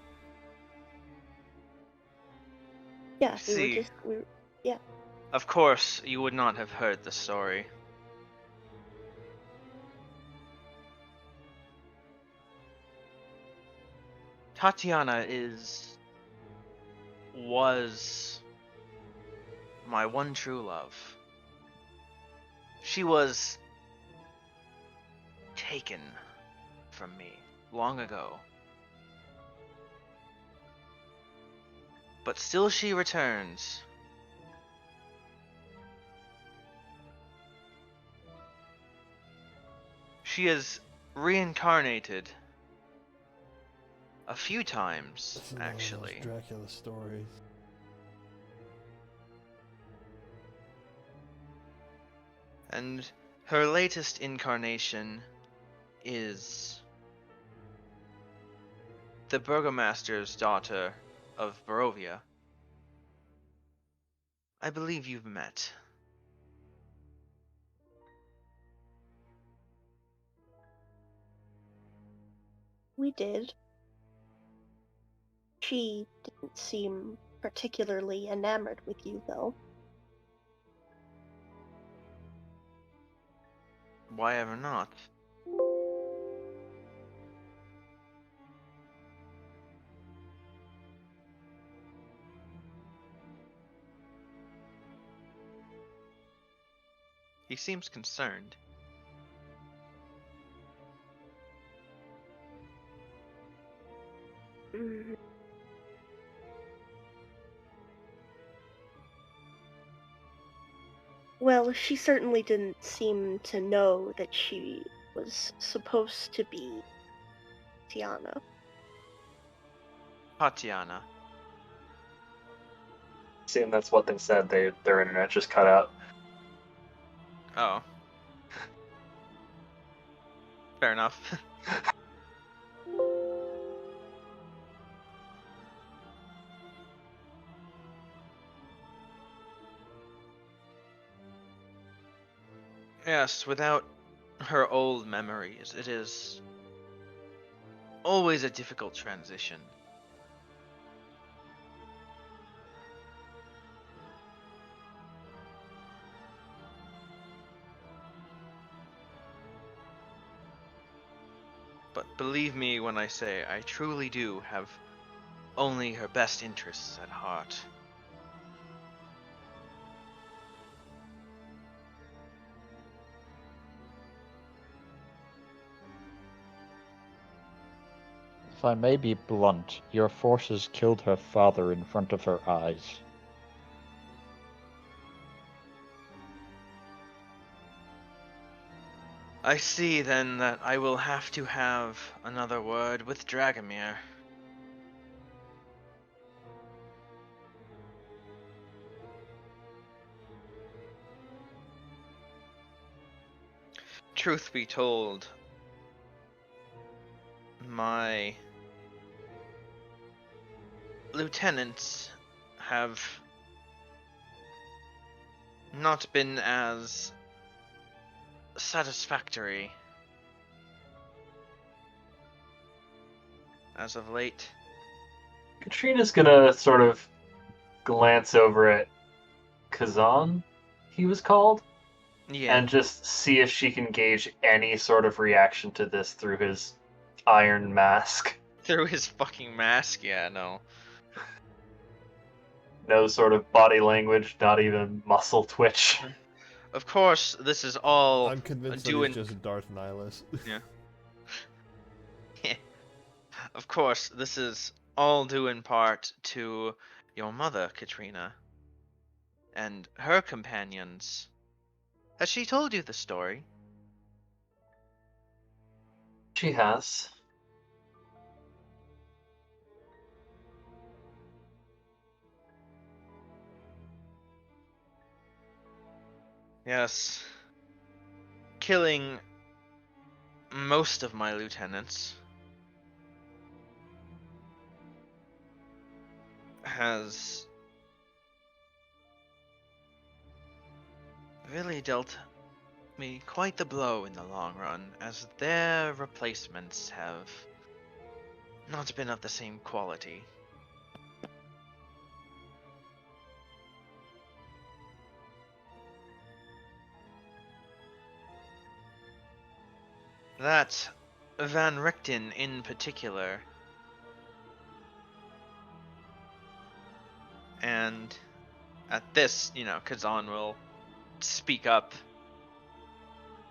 Yeah, See. yeah. Of course, you would not have heard the story. Tatiana was my one true love. She was taken from me long ago. But still she returns. She is reincarnated a few times, This is one of those actually. Dracula stories. And her latest incarnation is the Burgomaster's daughter of Barovia. I believe you've met. We did. She didn't seem particularly enamored with you, though. Why ever not? He seems concerned. Mhm. Well, she certainly didn't seem to know that she was supposed to be Tiana. Tatiana. Seeing that's what they said, their internet just cut out. Oh. Fair enough. Yes, without her old memories. It is always a difficult transition. But believe me when I say I truly do have only her best interests at heart. If I may be blunt, your forces killed her father in front of her eyes. I see then that I will have to have another word with Dragomir. Truth be told, my lieutenants have not been as satisfactory as of late. Katrina's gonna sort of glance over at Kazan, he was called, Yeah, and just see if she can gauge any sort of reaction to this through his iron mask. through his fucking mask, yeah, no. No sort of body language, not even muscle twitch. Of course, this is all I'm convinced that due he's in... just Darth Nihilus. Yeah. Of course, this is all due in part to your mother, Katrina, and her companions. Has she told you the story? She has. Yes. Killing most of my lieutenants has really dealt me quite the blow in the long run, as their replacements have not been of the same quality. That Van Richten in particular, and at this, Kazan will speak up,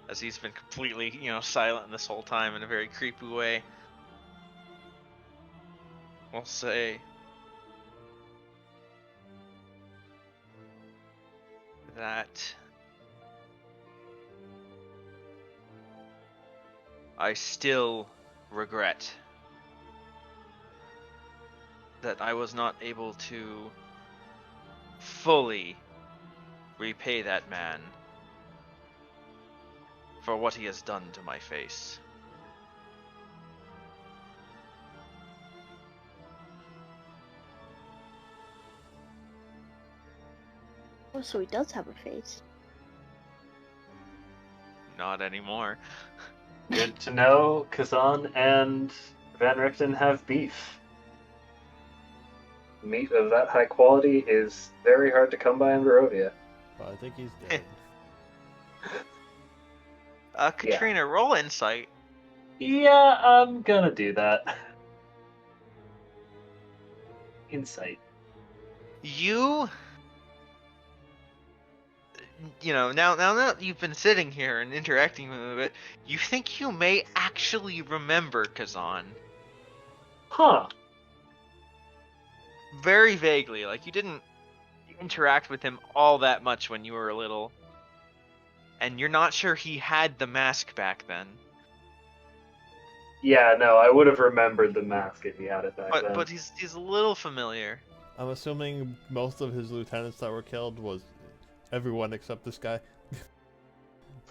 as he's been completely, silent this whole time in a very creepy way. We'll say that I still regret that I was not able to fully repay that man for what he has done to my face. Oh, so he does have a face. Not anymore. Good to know Kazan and Van Richten have beef. Meat of that high quality is very hard to come by in Barovia. But I think he's dead. Katrina, roll insight. Yeah, I'm gonna do that. Insight. Now that you've been sitting here and interacting with him a bit, you think you may actually remember Kazan. Huh. Very vaguely, like you didn't interact with him all that much when you were little. And you're not sure he had the mask back then. Yeah, no, I would have remembered the mask if he had it back then. But he's a little familiar. I'm assuming most of his lieutenants that were killed was everyone except this guy.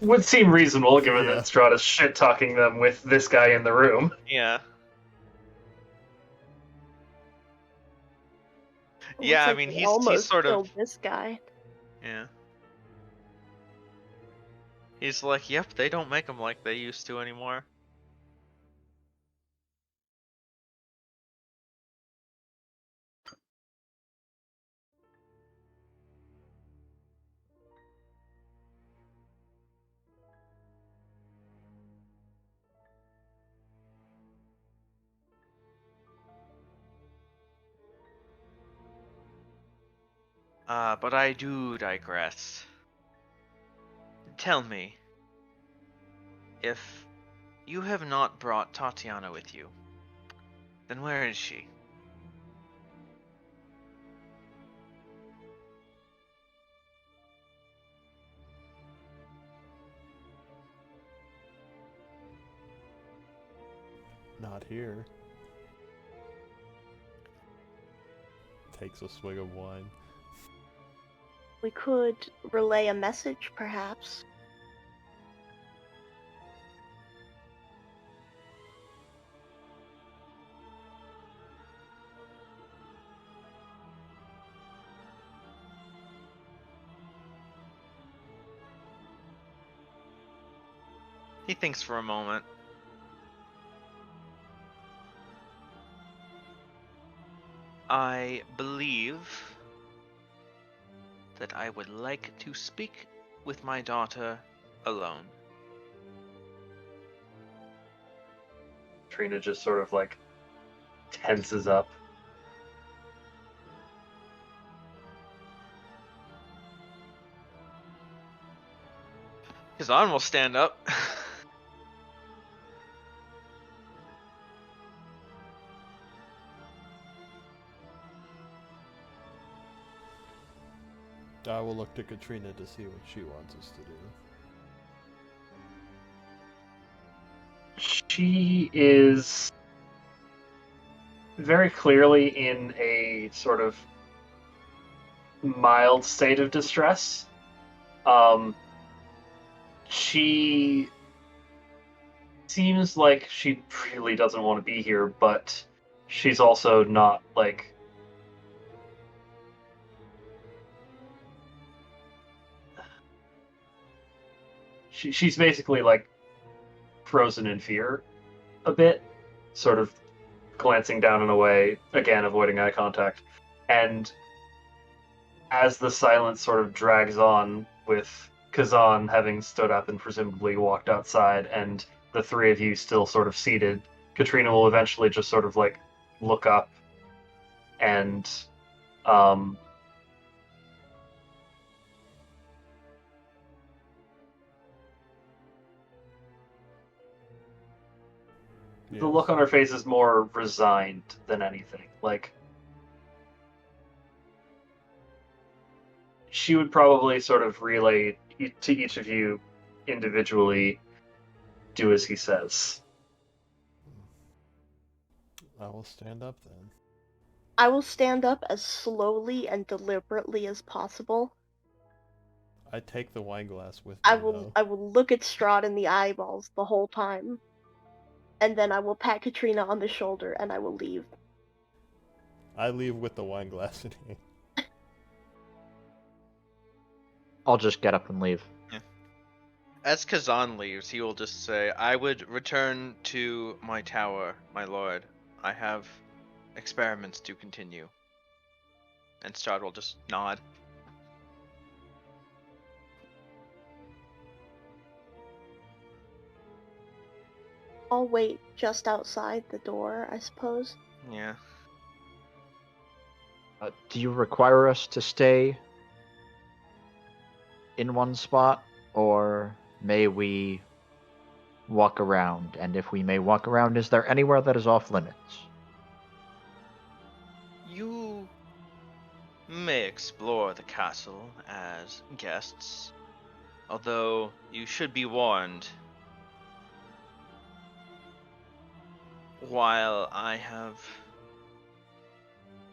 Would seem reasonable given Yeah. that Strahd is shit-talking them with this guy in the room. Yeah. It Yeah, looks I like mean, they he's almost sort of... killed this guy. Yeah. He's like, yep, they don't make them like they used to anymore. But I do digress. Tell me, if you have not brought Tatiana with you, then where is she? Not here. Takes a swig of wine. We could relay a message, perhaps. He thinks for a moment. I believe that I would like to speak with my daughter alone. Trina just sort of like tenses up. Kazan will stand up. I will look to Katrina to see what she wants us to do. She is very clearly in a sort of mild state of distress. She seems like she really doesn't want to be here, but she's also not like she's basically like frozen in fear a bit, sort of glancing down and away, again avoiding eye contact. And as the silence sort of drags on, with Kazan having stood up and presumably walked outside, and the three of you still sort of seated, Katrina will eventually just sort of like look up and um, the look on her face is more resigned than anything. Like, she would probably sort of relay to each of you individually, do as he says. I will stand up then. I will stand up as slowly and deliberately as possible. I take the wine glass with me, I will though. I will look at Strahd in the eyeballs the whole time. And then I will pat Katrina on the shoulder and I will leave. I leave with the wine glass in hand. I'll just get up and leave. As Kazan leaves, he will just say, I would return to my tower, my lord. I have experiments to continue. And Strahd will just nod. I'll wait just outside the door, I suppose. Yeah. Do you require us to stay in one spot, or may we walk around? And if we may walk around, is there anywhere that is off limits? You may explore the castle as guests, although you should be warned. While I have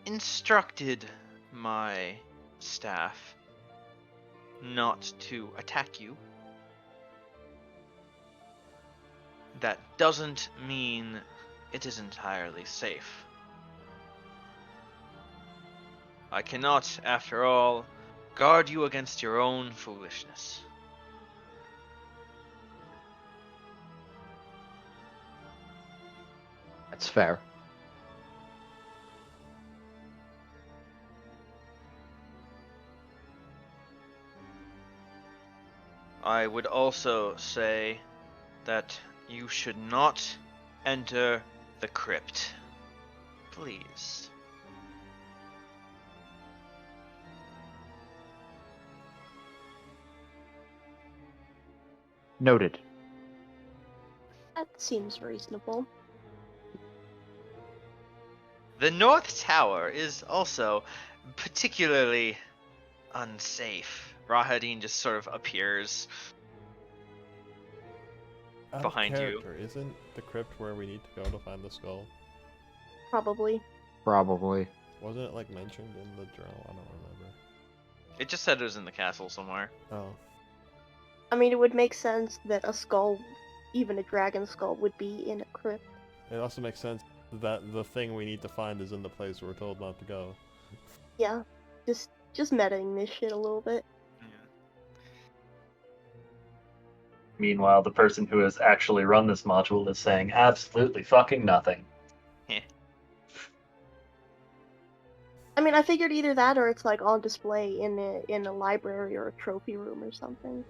instructed my staff not to attack you, that doesn't mean it is entirely safe. I cannot, after all, guard you against your own foolishness. That's fair. I would also say that you should not enter the crypt. Please. Noted. That seems reasonable. The North Tower is also particularly unsafe. Rahadin just sort of appears. Out Behind of you. character, isn't the crypt where we need to go to find the skull? Probably. Probably. Wasn't it like mentioned in the journal? I don't remember. It just said it was in the castle somewhere. Oh. I mean, it would make sense that a skull, even a dragon skull, would be in a crypt. It also makes sense that the thing we need to find is in the place we're told not to go. Yeah, just metaing this shit a little bit. Meanwhile, the person who has actually run this module is saying absolutely fucking nothing. I mean, I figured either that or it's like on display in a library or a trophy room or something.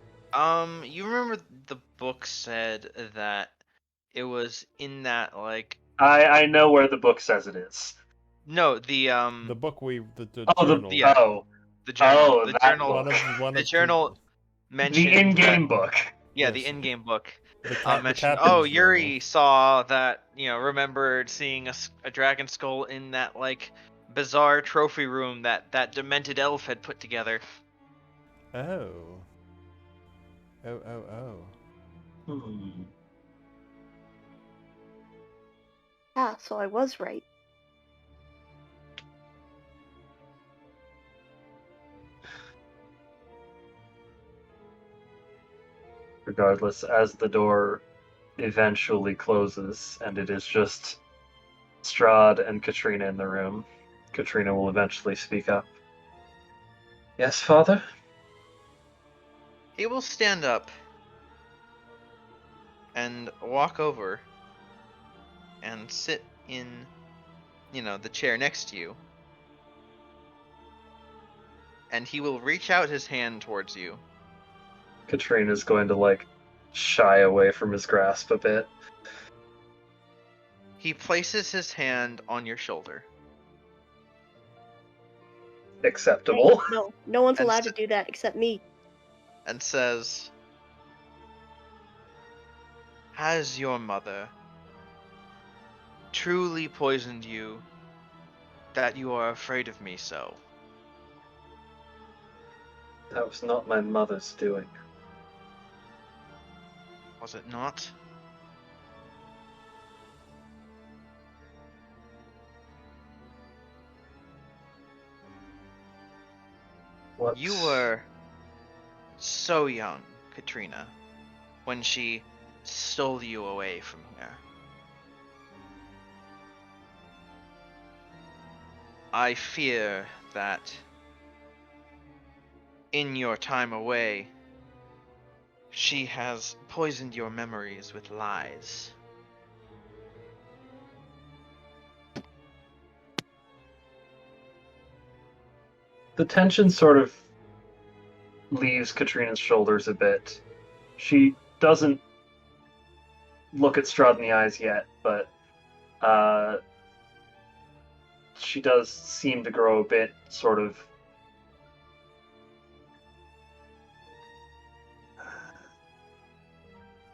You remember the book said that it was in that, like... I know where the book says it is. No, The book the Oh, journal. Yeah. The journal. Oh, the that journal. book. The journal mentioned The in-game that, book. yeah, Yes. the in-game book. The Mentioned, captain's Yuri journal. saw that, remembered seeing a dragon skull in that, like, bizarre trophy room that demented elf had put together. Oh. Oh. Hmm. Ah, so I was right. Regardless, as the door eventually closes and it is just Strahd and Katrina in the room, Katrina will eventually speak up. Yes, father? He will stand up and walk over and sit in, the chair next to you. And he will reach out his hand towards you. Katrina's going to, shy away from his grasp a bit. He places his hand on your shoulder. Acceptable. Hey, no one's And allowed to do that except me. And says, "Has your mother truly poisoned you that you are afraid of me so?" That was not my mother's doing. Was it not? What? You were so young, Katrina, when she stole you away from here. I fear that in your time away, she has poisoned your memories with lies. The tension sort of leaves Katrina's shoulders a bit. She doesn't look at Strahd in the eyes yet, but she does seem to grow a bit sort of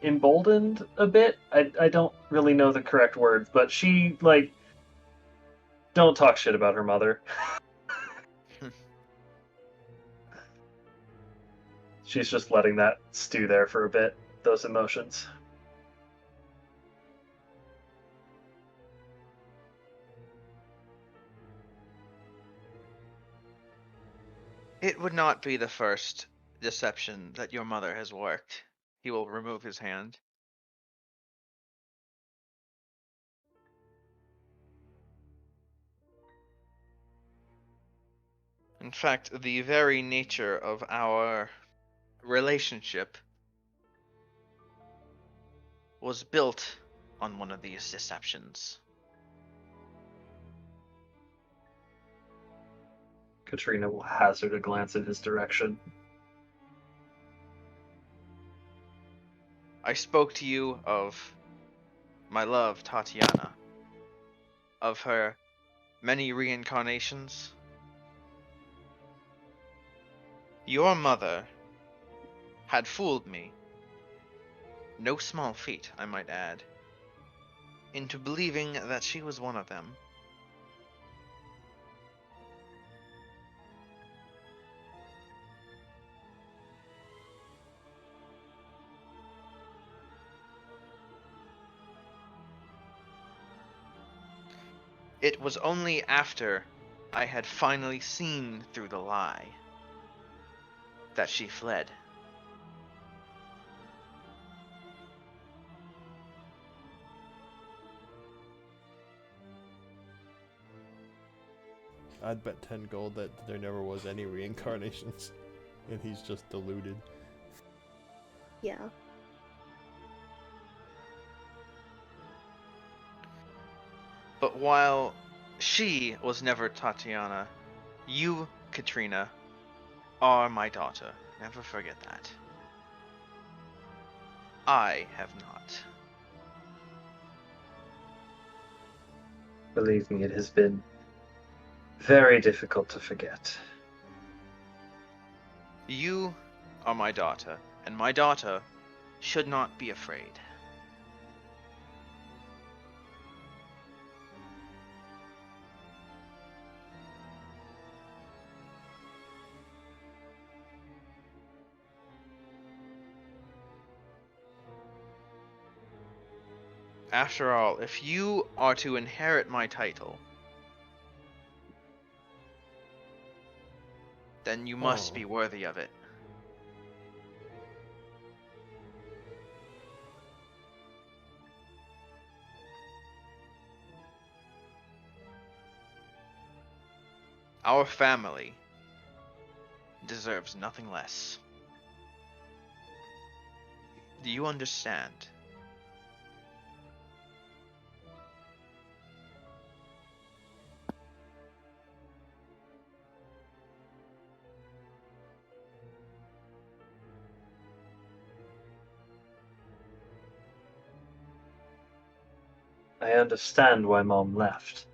emboldened a bit. I don't really know the correct words, but she, don't talk shit about her mother. She's just letting that stew there for a bit, those emotions. It would not be the first deception that your mother has worked. He will remove his hand. In fact, the very nature of our relationship was built on one of these deceptions. Katrina will hazard a glance in his direction. I spoke to you of my love, Tatiana, of her many reincarnations. Your mother had fooled me, no small feat, I might add, into believing that she was one of them. It was only after I had finally seen through the lie that she fled. I'd bet 10 gold that there never was any reincarnations, and he's just deluded. Yeah. But while she was never Tatiana, you, Katrina, are my daughter. Never forget that. I have not. Believe me, it has been very difficult to forget. You are my daughter, and my daughter should not be afraid. After all, if you are to inherit my title, then you must be worthy of it. Our family deserves nothing less. Do you understand? I understand why Mom left.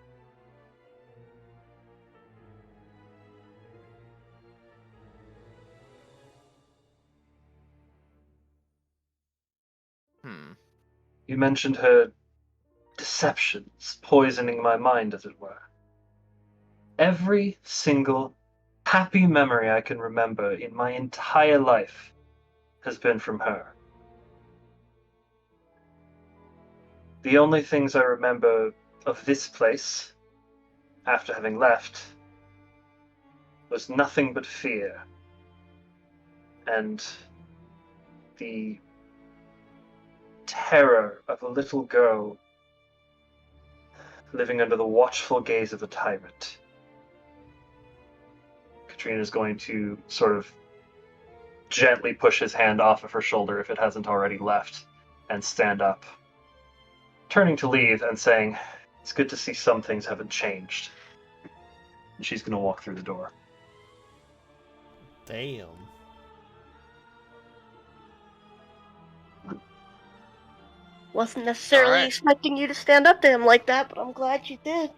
You mentioned her deceptions, poisoning my mind, as it were. Every single happy memory I can remember in my entire life has been from her. The only things I remember of this place, after having left, was nothing but fear. And the terror of a little girl living under the watchful gaze of a tyrant. Katrina's going to sort of gently push his hand off of her shoulder if it hasn't already left, and stand up, turning to leave and saying, "It's good to see some things haven't changed." And she's going to walk through the door. Damn. Wasn't necessarily Alright. expecting you to stand up to him like that, but I'm glad you did.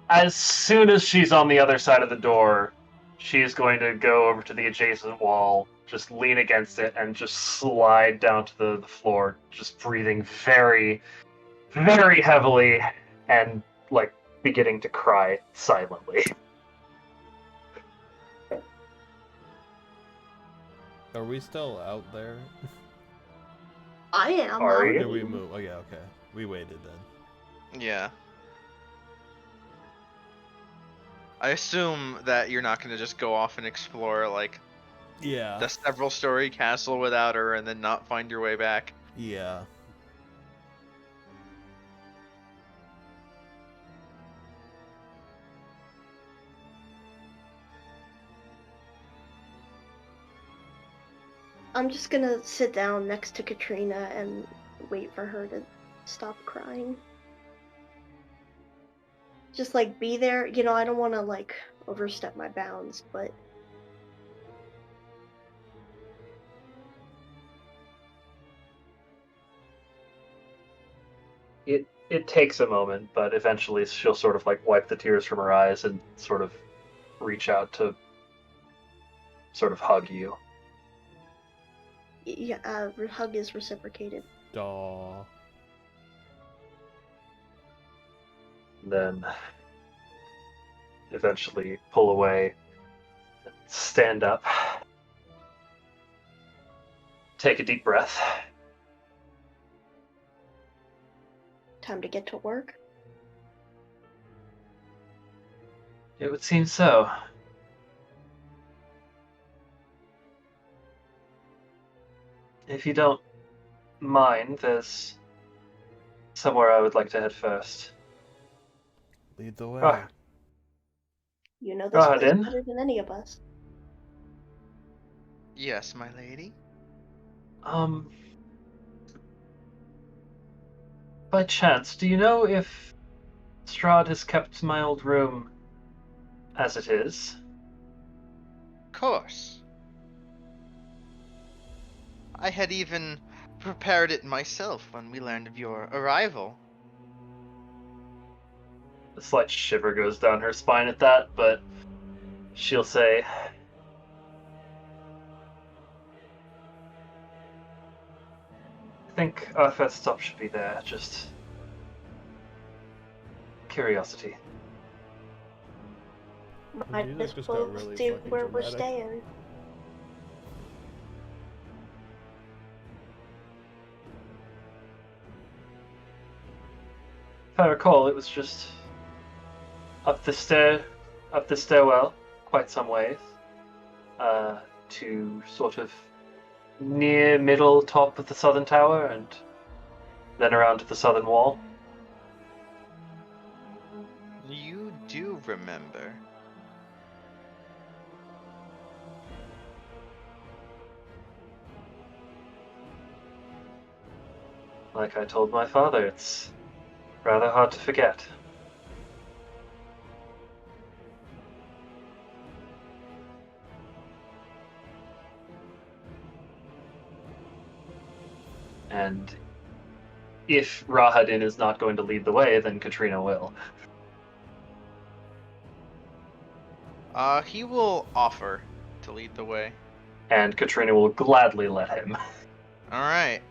As soon as she's on the other side of the door, she is going to go over to the adjacent wall, just lean against it, and just slide down to the floor, just breathing very, very heavily, and, like, beginning to cry silently. Are we still out there? I am. Are Or you? did we move? Oh, yeah, okay. We waited then. Yeah. I assume that you're not going to just go off and explore, like, Yeah. the several-story castle without her and then not find your way back. Yeah. I'm just gonna sit down next to Katrina and wait for her to stop crying. just like be there. You know, I don't want to like overstep my bounds, but It takes a moment, but eventually she'll sort of like wipe the tears from her eyes and sort of reach out to sort of hug you. yeah, hug is reciprocated. Aw. Then eventually pull away, stand up, take a deep breath. Time to get to work. It would seem so. If you don't mind, there's somewhere I would like to head first. Lead the way. Ah. You know Go this ahead, place in. better than any of us. Yes, my lady. By chance, do you know if Strahd has kept my old room as it is? Course. I had even prepared it myself when we learned of your arrival. A slight shiver goes down her spine at that, but she'll say, I think our first stop should be there, just curiosity. Might music as just well got really see fucking where we're dramatic. staying. If I recall, it was just up the stairwell, quite some ways, to sort of near middle top of the southern tower, and then around to the southern wall. You do remember. Like I told my father, it's rather hard to forget. And if Rahadin is not going to lead the way, then Katrina will. He will offer to lead the way. And Katrina will gladly let him. Alright.